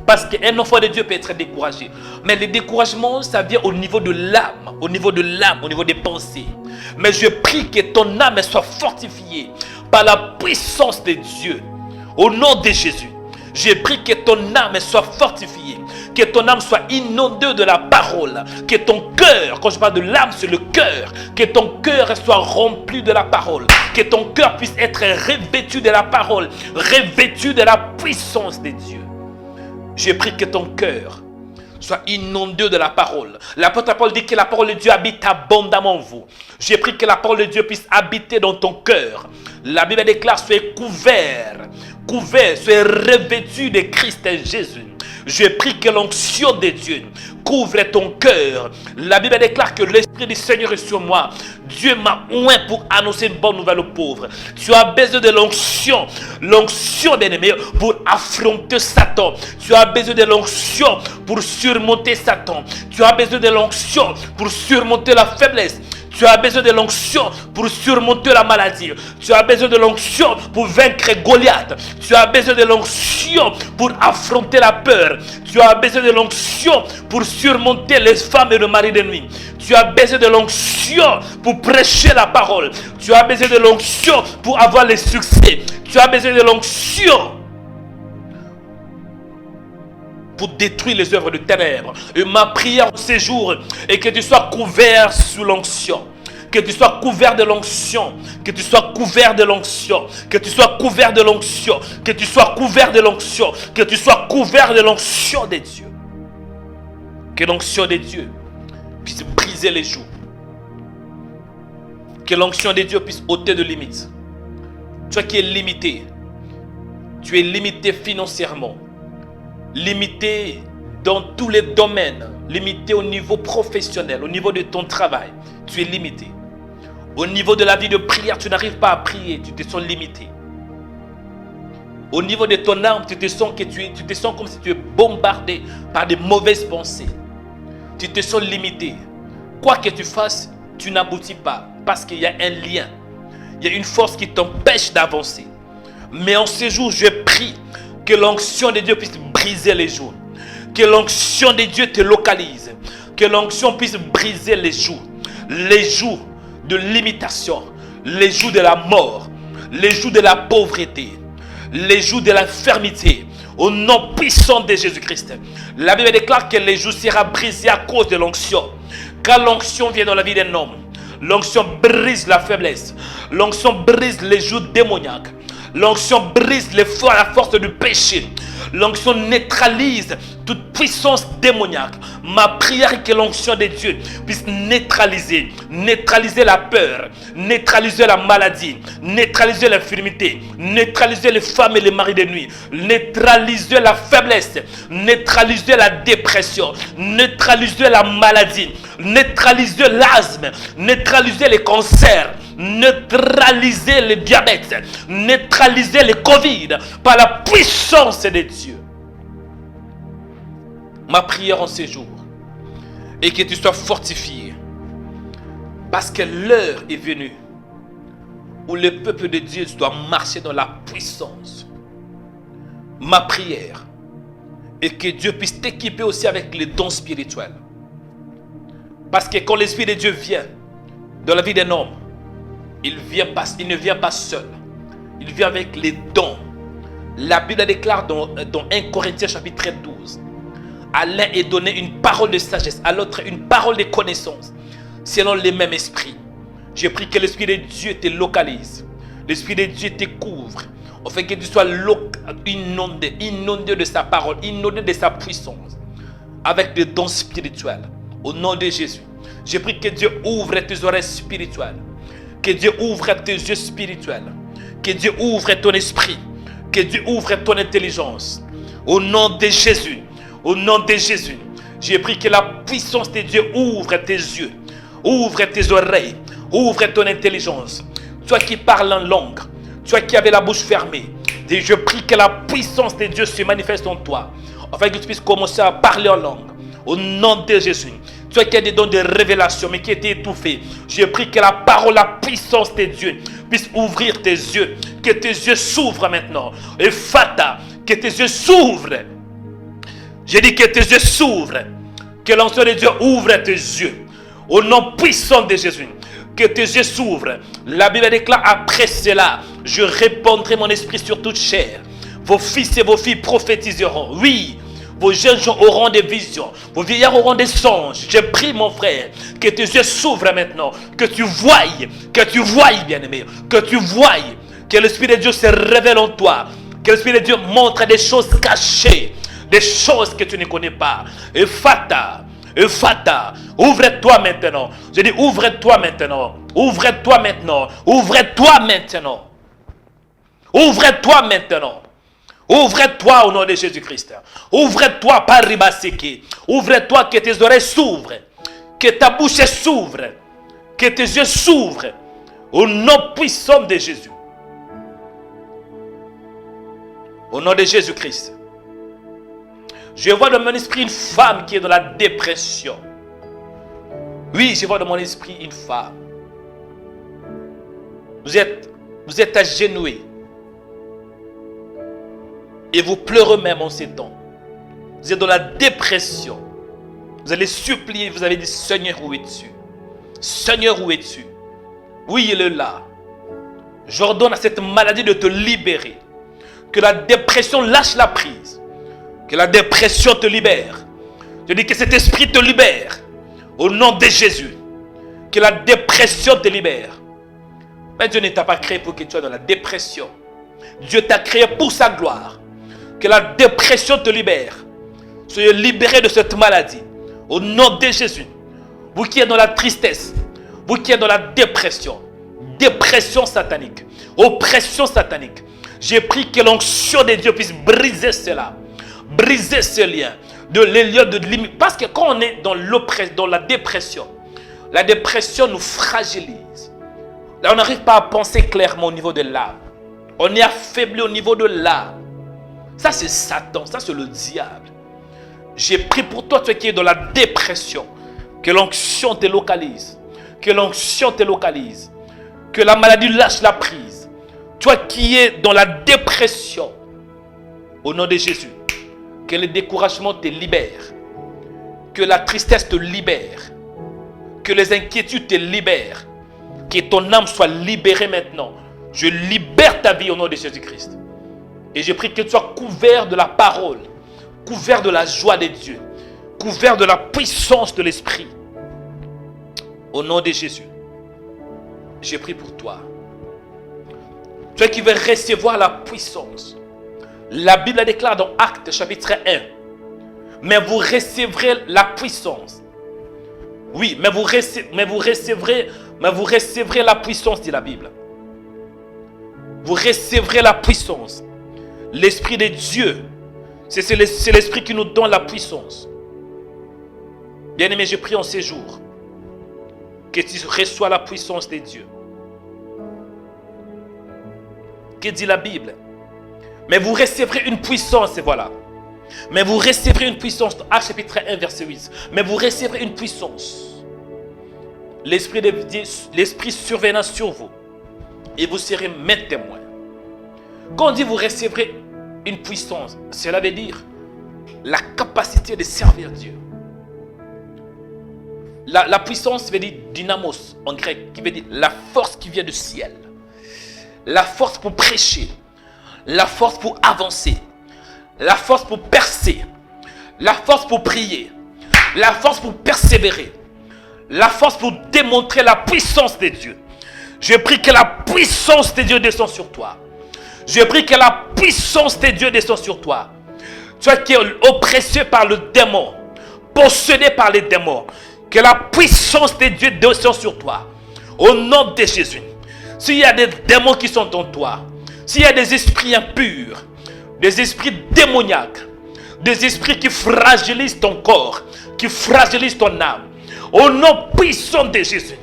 Parce qu'un enfant de Dieu peut être découragé. Mais le découragement, ça vient au niveau de l'âme, au niveau des pensées. Mais je prie que ton âme soit fortifiée par la puissance de Dieu. Au nom de Jésus, je prie que ton âme soit fortifiée, que ton âme soit inondée de la parole, que ton cœur, quand je parle de l'âme, c'est le cœur, que ton cœur soit rempli de la parole, que ton cœur puisse être revêtu de la parole, revêtu de la puissance de Dieu. J'ai pris que ton cœur soit inondé de la parole. L'apôtre Paul dit que la parole de Dieu habite abondamment en vous. J'ai pris que la parole de Dieu puisse habiter dans ton cœur. La Bible déclare, soyez couverts, soyez revêtus de Christ et Jésus. Je prie que l'onction de Dieu couvre ton cœur. La Bible déclare que l'Esprit du Seigneur est sur moi. Dieu m'a oint pour annoncer une bonne nouvelle aux pauvres. Tu as besoin de l'onction d'ennemi pour affronter Satan. Tu as besoin de l'onction pour surmonter Satan. Tu as besoin de l'onction pour surmonter la faiblesse. Tu as besoin de l'onction pour surmonter la maladie. Tu as besoin de l'onction pour vaincre Goliath. Tu as besoin de l'onction pour affronter la peur. Tu as besoin de l'onction pour surmonter les femmes et le mari d'ennemi. Tu as besoin de l'onction pour prêcher la parole. Tu as besoin de l'onction pour avoir le succès. Tu as besoin de l'onction pour détruire les œuvres de ténèbres. Et ma prière en ces jours est que tu sois couvert sous l'onction. Que tu sois couvert de l'onction. Que tu sois couvert de l'onction. Que tu sois couvert de l'onction. Que tu sois couvert de l'onction. Que tu sois couvert de l'onction de Dieu. Que l'onction de Dieu puisse briser les joues. Que l'onction de Dieu puisse ôter de limites. Toi qui es limité. Tu es limité financièrement. Limité dans tous les domaines. Limité au niveau professionnel. Au niveau de ton travail. Tu es limité. Au niveau de la vie de prière, tu n'arrives pas à prier, tu te sens limité. Au niveau de ton âme, tu te sens comme si tu es bombardé par des mauvaises pensées. Tu te sens limité. Quoi que tu fasses, tu n'aboutis pas parce qu'il y a un lien. Il y a une force qui t'empêche d'avancer. Mais en ce jour, je prie que l'onction de Dieu puisse briser les joues. Que l'onction de Dieu te localise. Que l'onction puisse briser les joues. Les joues de l'imitation, les joues de la mort, les joues de la pauvreté, les joues de l'infirmité, au nom puissant de Jésus-Christ. La Bible déclare que les joues seront brisées à cause de l'onction. Quand l'onction vient dans la vie d'un homme, l'onction brise la faiblesse, l'onction brise les joues démoniaques, l'onction brise la force du péché. L'onction neutralise toute puissance démoniaque. Ma prière est que l'onction de Dieu puisse neutraliser la peur, neutraliser la maladie, neutraliser l'infirmité, neutraliser les femmes et les maris de nuit, neutraliser la faiblesse, neutraliser la dépression, neutraliser la maladie, neutraliser l'asthme, neutraliser les cancers, neutraliser le diabète, neutraliser le Covid par la puissance de Dieu. Ma prière en ces jours est que tu sois fortifié parce que l'heure est venue où le peuple de Dieu doit marcher dans la puissance. Ma prière est que Dieu puisse t'équiper aussi avec les dons spirituels. Parce que quand l'Esprit de Dieu vient dans la vie d'un homme, il ne vient pas seul. Il vient avec les dons. La Bible déclare dans 1 Corinthiens chapitre 12. À l'un est donné une parole de sagesse, à l'autre une parole de connaissance, selon le même esprit. Je prie que l'Esprit de Dieu te localise. L'Esprit de Dieu te couvre. Afin que tu sois inondé de sa parole, inondé de sa puissance. Avec des dons spirituels. Au nom de Jésus. Je prie que Dieu ouvre tes oreilles spirituelles. Que Dieu ouvre tes yeux spirituels. Que Dieu ouvre ton esprit. Que Dieu ouvre ton intelligence. Au nom de Jésus. Au nom de Jésus. J'ai pris que la puissance de Dieu ouvre tes yeux. Ouvre tes oreilles. Ouvre ton intelligence. Toi qui parles en langue. Toi qui avais la bouche fermée. Et je prie que la puissance de Dieu se manifeste en toi. Afin que tu puisses commencer à parler en langue. Au nom de Jésus. Toi qui as des dons de révélation mais qui étaient étouffés. Je prie que la parole, la puissance de Dieu puisse ouvrir tes yeux. Que tes yeux s'ouvrent maintenant. Et Fata, que tes yeux s'ouvrent. J'ai dit que tes yeux s'ouvrent. Que l'onction de Dieu ouvre tes yeux. Au nom puissant de Jésus. Que tes yeux s'ouvrent. La Bible déclare après cela, je répandrai mon esprit sur toute chair. Vos fils et vos filles prophétiseront. Oui. Vos jeunes gens auront des visions. Vos vieillards auront des songes. Je prie mon frère que tes yeux s'ouvrent maintenant. Que tu voies bien-aimé. Que tu voies. Que l'Esprit de Dieu se révèle en toi. Que l'Esprit de Dieu montre des choses cachées. Des choses que tu ne connais pas. Et Fata, ouvre-toi maintenant. Je dis ouvre-toi maintenant. Ouvre-toi maintenant. Ouvre-toi maintenant. Ouvre-toi maintenant. Ouvre-toi au nom de Jésus-Christ. Ouvre-toi par Ribaseki. Ouvre-toi, que tes oreilles s'ouvrent. Que ta bouche s'ouvre. Que tes yeux s'ouvrent. Au nom puissant de Jésus. Au nom de Jésus-Christ. Je vois dans mon esprit une femme qui est dans la dépression. Oui, je vois dans mon esprit une femme. Vous êtes agenouillés. Et vous pleurez même en ces temps. Vous êtes dans la dépression. Vous allez supplier, vous allez dire, Seigneur, où es-tu? Seigneur, où es-tu? Oui, il est là. J'ordonne à cette maladie de te libérer. Que la dépression lâche la prise. Que la dépression te libère. Je dis que cet esprit te libère. Au nom de Jésus. Que la dépression te libère. Mais Dieu ne t'a pas créé pour que tu sois dans la dépression. Dieu t'a créé pour sa gloire. Que la dépression te libère. Soyez libérés de cette maladie. Au nom de Jésus. Vous qui êtes dans la tristesse. Vous qui êtes dans la dépression. Dépression satanique. Oppression satanique. J'ai pris que l'onction de Dieu puisse briser cela. Briser ce lien. Les liens de limite. Parce que quand on est dans la dépression nous fragilise. Là, on n'arrive pas à penser clairement au niveau de l'âme. On est affaibli au niveau de l'âme. Ça, c'est Satan. Ça, c'est le diable. J'ai pris pour toi, toi qui es dans la dépression, que l'onction te localise. Que l'onction te localise. Que la maladie lâche la prise. Toi qui es dans la dépression, au nom de Jésus, que le découragement te libère. Que la tristesse te libère. Que les inquiétudes te libèrent. Que ton âme soit libérée maintenant. Je libère ta vie au nom de Jésus-Christ. Et je prie que tu sois couvert de la parole. Couvert de la joie de Dieu. Couvert de la puissance de l'Esprit. Au nom de Jésus. Je prie pour toi. Toi qui veux recevoir la puissance. La Bible déclare dans Actes chapitre 1. Mais vous recevrez la puissance. Oui, mais vous recevrez la puissance, dit la Bible. Vous recevrez la puissance. L'Esprit de Dieu, c'est l'Esprit qui nous donne la puissance. Bien-aimé, je prie en ces jours que tu reçois la puissance de Dieu. Que dit la Bible? Mais vous recevrez une puissance, et voilà. Mais vous recevrez une puissance, Actes chapitre 1, verset 8. Mais vous recevrez une puissance. L'Esprit surviendra sur vous. Et vous serez mes témoins. Quand on dit vous recevrez une puissance, cela veut dire la capacité de servir Dieu. La puissance veut dire dynamos en grec, qui veut dire la force qui vient du ciel. La force pour prêcher. La force pour avancer. La force pour percer. La force pour prier. La force pour persévérer. La force pour démontrer la puissance de Dieu. Je prie que la puissance de Dieu descende sur toi. Je prie que la puissance de Dieu descende sur toi. Toi qui es oppressé par le démon, possédé par les démons, que la puissance de Dieu descende sur toi. Au nom de Jésus. S'il y a des démons qui sont en toi, s'il y a des esprits impurs, des esprits démoniaques, des esprits qui fragilisent ton corps, qui fragilisent ton âme, au nom puissant de Jésus,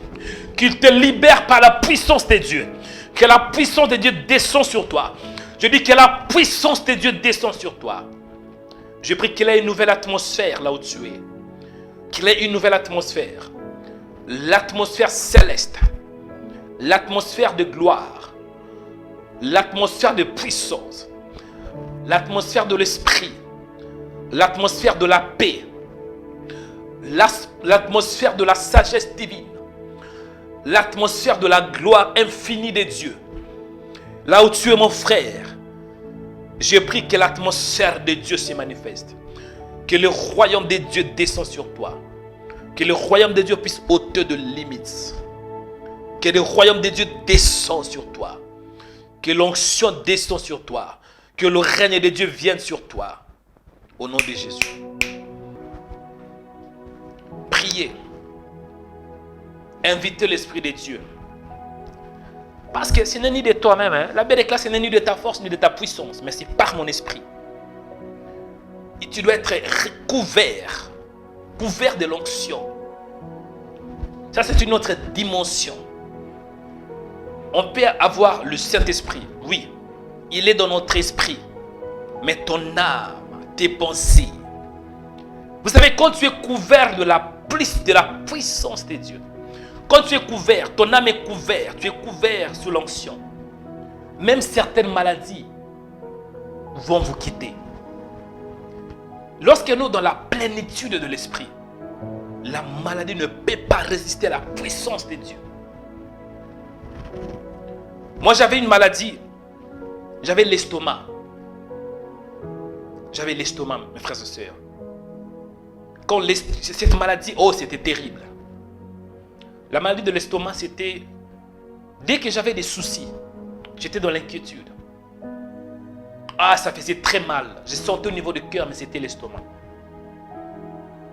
qu'il te libère par la puissance de Dieu. Que la puissance de Dieu descend sur toi. Je dis que la puissance de Dieu descend sur toi. Je prie qu'il y ait une nouvelle atmosphère là où tu es. Qu'il y ait une nouvelle atmosphère. L'atmosphère céleste. L'atmosphère de gloire. L'atmosphère de puissance. L'atmosphère de l'esprit. L'atmosphère de la paix. L'atmosphère de la sagesse divine. L'atmosphère de la gloire infinie de Dieu. Là où tu es mon frère, j'ai pris que l'atmosphère de Dieu se manifeste. Que le royaume de Dieu descende sur toi. Que le royaume de Dieu puisse ôter de limites. Que le royaume de Dieu descende sur toi. Que l'onction descende sur toi. Que le règne de Dieu vienne sur toi. Au nom de Jésus. Priez. Invitez l'Esprit de Dieu. Parce que ce n'est ni de toi-même. La Bible déclare, ce n'est ni de ta force, ni de ta puissance. Mais c'est par mon esprit. Et tu dois être couvert. Couvert de l'onction. Ça, c'est une autre dimension. On peut avoir le Saint-Esprit. Oui, il est dans notre esprit. Mais ton âme, tes pensées. Vous savez, quand tu es couvert de la puissance de Dieu, quand tu es couvert, ton âme est couverte, tu es couvert sous l'onction. Même certaines maladies vont vous quitter. Lorsque nous, dans la plénitude de l'esprit, la maladie ne peut pas résister à la puissance de Dieu. Moi, j'avais une maladie, j'avais l'estomac. J'avais l'estomac, mes frères et sœurs. Quand cette maladie, oh, c'était terrible. La maladie de l'estomac, c'était... Dès que j'avais des soucis, j'étais dans l'inquiétude. Ah, ça faisait très mal. Je sentais au niveau du cœur, mais c'était l'estomac.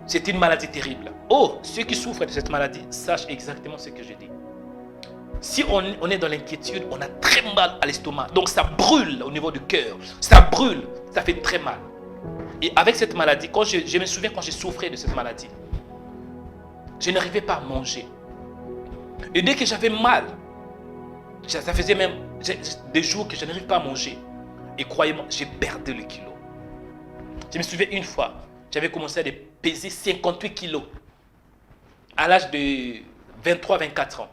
C'était une maladie terrible. Oh, ceux qui souffrent de cette maladie sachent exactement ce que je dis. Si on est dans l'inquiétude, on a très mal à l'estomac. Donc ça brûle au niveau du cœur. Ça brûle, ça fait très mal. Et avec cette maladie, quand je me souviens quand j'ai souffert de cette maladie, je n'arrivais pas à manger. Et dès que j'avais mal, ça faisait même des jours que je n'arrivais pas à manger. Et croyez-moi, j'ai perdu le kilo. Je me souviens une fois, j'avais commencé à peser 58 kilos à l'âge de 23-24 ans.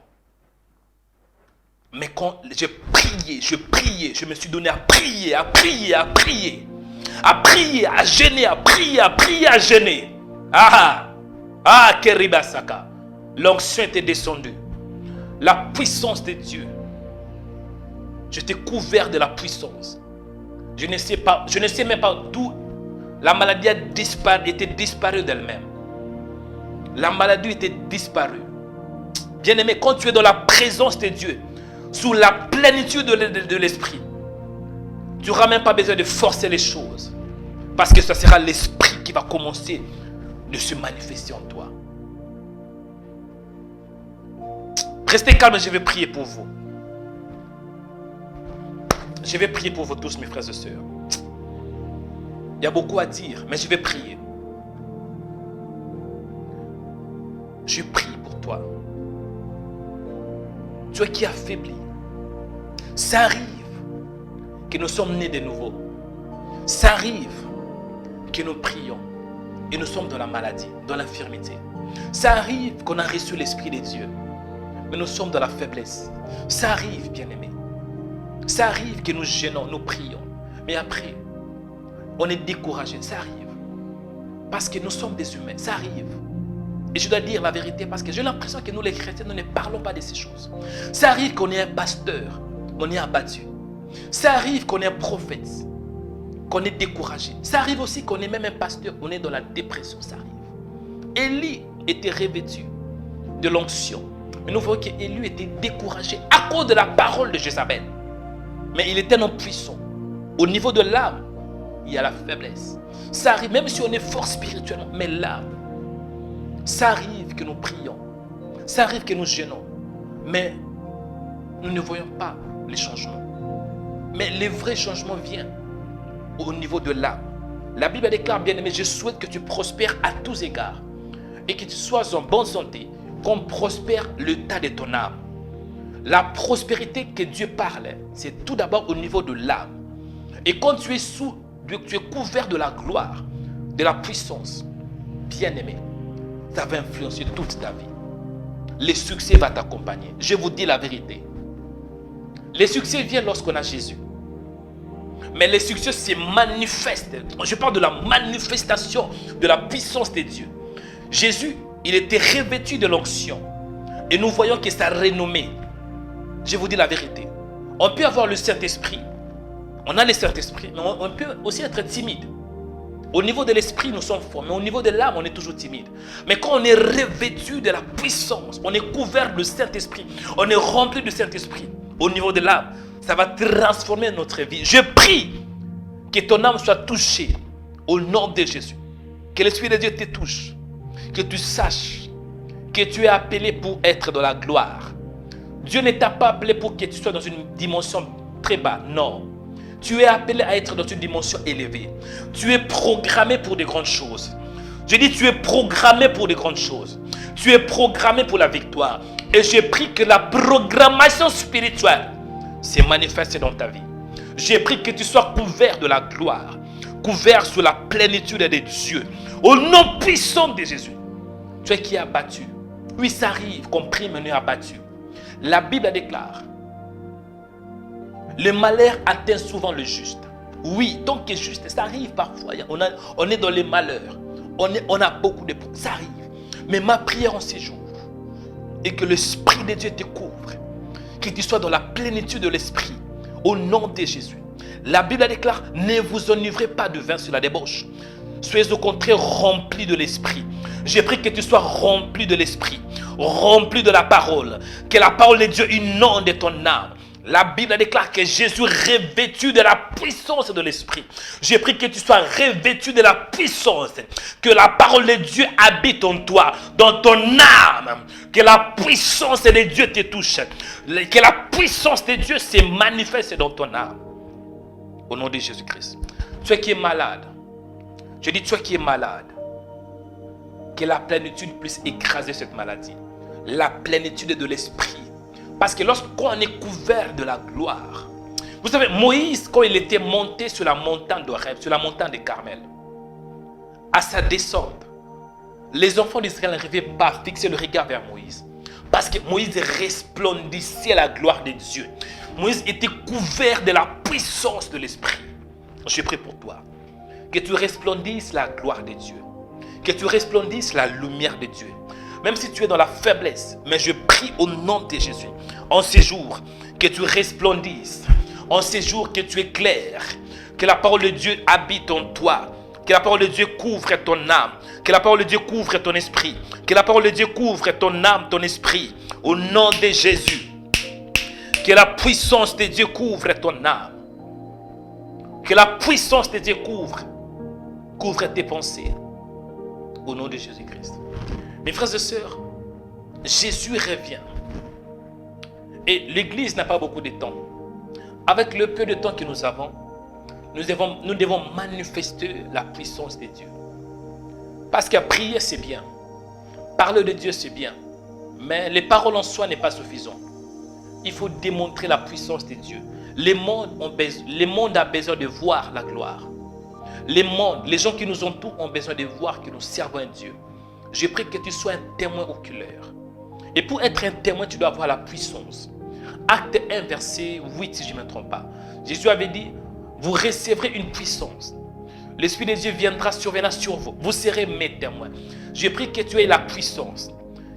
Mais quand je priais, je me suis donné à prier, à jeûner, à jeûner. Keribasaka. L'onction était descendue. La puissance de Dieu. J'étais couvert de la puissance. Je ne sais même pas d'où la maladie était disparue d'elle-même. La maladie était disparue. Bien-aimé, quand tu es dans la présence de Dieu, sous la plénitude de l'esprit, tu n'auras même pas besoin de forcer les choses. Parce que ce sera l'esprit qui va commencer de se manifester en toi. Restez calme, je vais prier pour vous. Je vais prier pour vous tous, mes frères et sœurs. Il y a beaucoup à dire, mais je vais prier. Je prie pour toi. Toi qui es affaibli. Ça arrive que nous sommes nés de nouveau. Ça arrive que nous prions et nous sommes dans la maladie, dans l'infirmité. Ça arrive qu'on a reçu l'Esprit de Dieu, mais nous sommes dans la faiblesse. Ça arrive, bien-aimés. Ça arrive que nous gênons, nous prions, mais après, on est découragé. Ça arrive. Parce que nous sommes des humains. Ça arrive. Et je dois dire la vérité parce que j'ai l'impression que nous les chrétiens, nous ne parlons pas de ces choses. Ça arrive qu'on est un pasteur, on est abattu. Ça arrive qu'on est un prophète, qu'on est découragé. Ça arrive aussi qu'on est même un pasteur, on est dans la dépression. Ça arrive. Élie était revêtu de l'onction. Mais nous voyons qu'Élie était découragé à cause de la parole de Jézabel. Mais il était non puissant. Au niveau de l'âme, il y a la faiblesse. Ça arrive, même si on est fort spirituellement, mais l'âme, ça arrive que nous prions. Ça arrive que nous gênons. Mais nous ne voyons pas les changements. Mais les vrais changements viennent au niveau de l'âme. La Bible déclare, bien-aimé, je souhaite que tu prospères à tous égards et que tu sois en bonne santé, qu'on prospère l'état de ton âme. La prospérité que Dieu parle, c'est tout d'abord au niveau de l'âme. Et quand tu es couvert de la gloire, de la puissance, bien-aimé, ça va influencer toute ta vie. Le succès va t'accompagner. Je vous dis la vérité. Le succès vient lorsqu'on a Jésus. Mais le succès se manifeste. Je parle de la manifestation de la puissance de Dieu. Jésus, il était revêtu de l'onction. Et nous voyons que sa renommée. Je vous dis la vérité. On peut avoir le Saint-Esprit. On a le Saint-Esprit. Mais on peut aussi être timide. Au niveau de l'esprit, nous sommes forts. Mais au niveau de l'âme, on est toujours timide. Mais quand on est revêtu de la puissance, on est couvert du Saint-Esprit, on est rempli du Saint-Esprit. Au niveau de l'âme, ça va transformer notre vie. Je prie que ton âme soit touchée au nom de Jésus. Que l'Esprit de Dieu te touche. Que tu saches que tu es appelé pour être dans la gloire. Dieu ne t'a pas appelé pour que tu sois dans une dimension très bas. Non. Tu es appelé à être dans une dimension élevée. Tu es programmé pour de grandes choses. Je dis, tu es programmé pour de grandes choses. Tu es programmé pour la victoire. Et je prie que la programmation spirituelle se manifeste dans ta vie. J'ai pris que tu sois couvert de la gloire. Couvert sous la plénitude de Dieu. Au nom puissant de Jésus. Tu es qui est abattu. Oui, ça arrive qu'on prie, mais on est abattu. La Bible déclare. Le malheur atteint souvent le juste. Oui, donc que juste, ça arrive parfois. On est dans les malheurs. On a beaucoup de problèmes. Ça arrive. Mais ma prière en ces jours est que l'Esprit de Dieu te couvre. Que tu sois dans la plénitude de l'Esprit. Au nom de Jésus. La Bible déclare, ne vous enivrez pas de vin sur la débauche. Soyez au contraire remplis de l'esprit. J'ai pris que tu sois rempli de l'esprit, rempli de la parole, que la parole de Dieu inonde ton âme. La Bible déclare que Jésus revêtu de la puissance de l'esprit. J'ai pris que tu sois revêtu de la puissance, que la parole de Dieu habite en toi, dans ton âme, que la puissance de Dieu te touche, que la puissance de Dieu se manifeste dans ton âme. Au nom de Jésus-Christ. Toi qui es malade, je dis toi qui es malade, que la plénitude puisse écraser cette maladie. La plénitude de l'esprit. Parce que lorsqu'on est couvert de la gloire, vous savez, Moïse, quand il était monté sur la montagne d'Horeb, sur la montagne de Carmel, à sa descente, les enfants d'Israël n'arrivaient pas à fixer le regard vers Moïse. Parce que Moïse resplendissait la gloire de Dieu. Moïse était couvert de la puissance de l'esprit. Je prie pour toi. Que tu resplendisses la gloire de Dieu. Que tu resplendisses la lumière de Dieu. Même si tu es dans la faiblesse, mais je prie au nom de Jésus. En ces jours, que tu resplendisses. En ces jours, que tu éclaires. Que la parole de Dieu habite en toi. Que la parole de Dieu couvre ton âme. Que la parole de Dieu couvre ton esprit. Que la parole de Dieu couvre ton âme, ton esprit. Au nom de Jésus. Que la puissance de Dieu couvre ton âme. Que la puissance de Dieu couvre tes pensées. Au nom de Jésus-Christ. Mes frères et sœurs, Jésus revient. Et l'Église n'a pas beaucoup de temps. Avec le peu de temps que nous avons, nous devons manifester la puissance de Dieu. Parce que prier, c'est bien. Parler de Dieu, c'est bien. Mais les paroles en soi n'est pas suffisant. Il faut démontrer la puissance de Dieu. Le monde a besoin de voir la gloire. Les gens qui nous entourent ont besoin de voir que nous servons un Dieu. Je prie que tu sois un témoin oculaire. Et pour être un témoin, tu dois avoir la puissance. Acte 1, verset 8, si je ne me trompe pas. Jésus avait dit, vous recevrez une puissance. L'Esprit de Dieu viendra survenir sur vous. Vous serez mes témoins. Je prie que tu aies la puissance.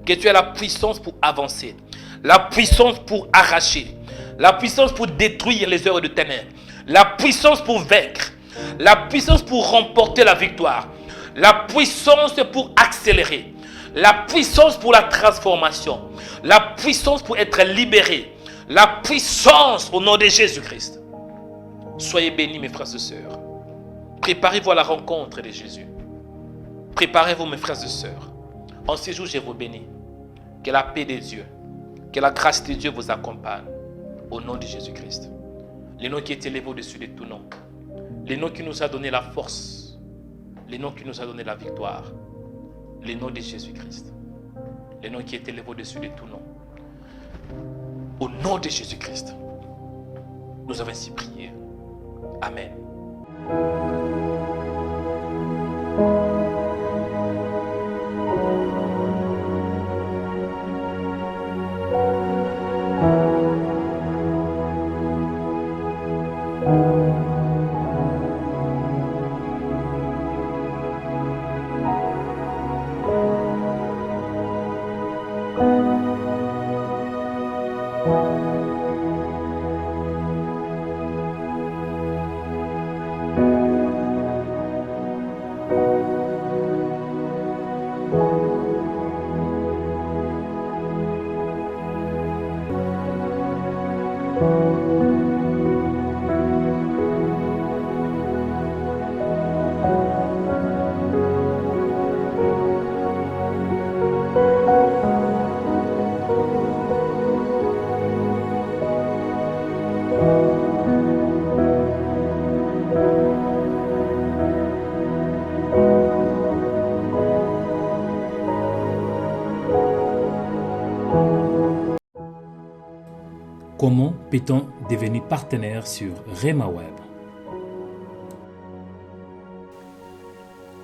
Que tu aies la puissance pour avancer. La puissance pour arracher. La puissance pour détruire les œuvres de ténèbres. La puissance pour vaincre. La puissance pour remporter la victoire. La puissance pour accélérer. La puissance pour la transformation. La puissance pour être libéré. La puissance au nom de Jésus-Christ. Soyez bénis mes frères et sœurs. Préparez-vous à la rencontre de Jésus. Préparez-vous mes frères et sœurs. En ce jour, je vous bénis. Que la paix de Dieu, que la grâce de Dieu vous accompagne. Au nom de Jésus-Christ. Le nom qui est élevé au-dessus de tout nom. Le nom qui nous a donné la force. Le nom qui nous a donné la victoire. Le nom de Jésus-Christ. Le nom qui est élevé au-dessus de tout nom. Au nom de Jésus-Christ. Nous avons ainsi prié. Amen. Comment peut-on devenir partenaire sur Rema Web?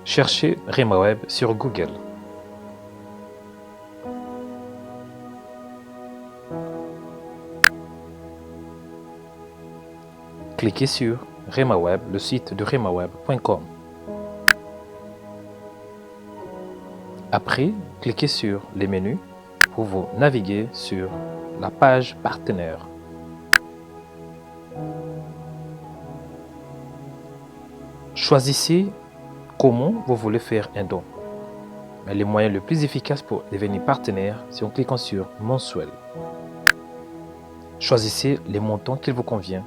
Cherchez Rema Web sur Google. Cliquez sur Rema Web, le site de remaweb.com. Après, cliquez sur les menus pour vous naviguer sur la page partenaire. Choisissez comment vous voulez faire un don. Mais les moyens les plus efficaces pour devenir partenaire, c'est en cliquant sur mensuel. Choisissez les montants qu'il vous convient.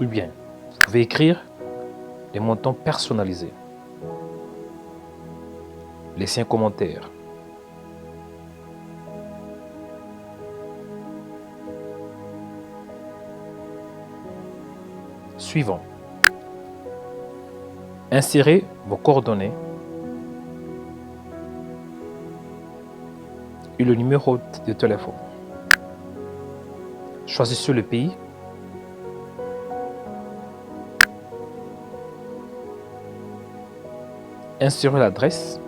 Ou bien, vous pouvez écrire les montants personnalisés. Laissez un commentaire. Suivant. Insérez vos coordonnées et le numéro de téléphone. Choisissez le pays. Insérez l'adresse,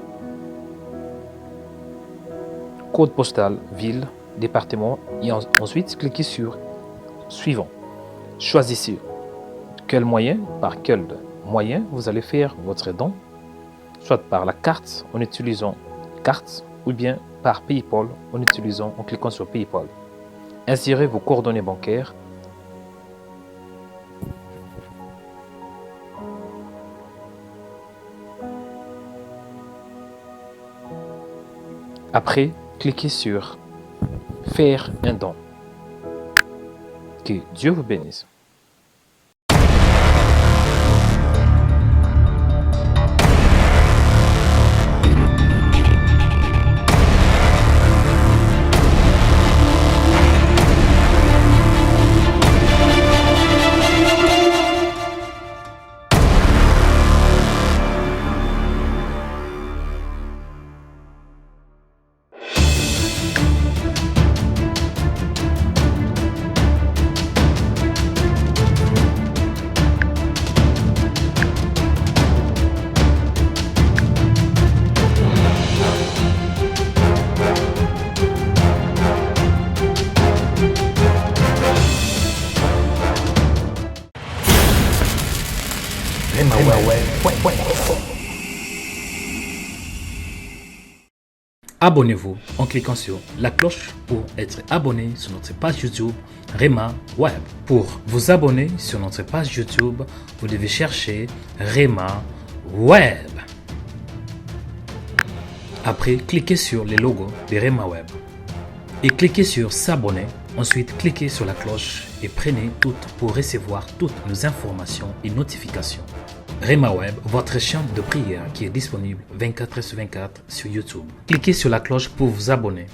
code postal, ville, département et ensuite cliquez sur Suivant. Choisissez par quel moyen vous allez faire votre don, soit par la carte en utilisant carte ou bien par PayPal en cliquant sur PayPal. Insérez vos coordonnées bancaires. Après, cliquez sur Faire un don. Que Dieu vous bénisse. Abonnez-vous en cliquant sur la cloche pour être abonné sur notre page YouTube Rema Web. Pour vous abonner sur notre page YouTube, vous devez chercher Rema Web. Après, cliquez sur le logo de Rema Web et cliquez sur s'abonner. Ensuite, cliquez sur la cloche et prenez toutes pour recevoir toutes nos informations et notifications. Rema Web, votre chaîne de prière qui est disponible 24h sur 24 sur YouTube. Cliquez sur la cloche pour vous abonner.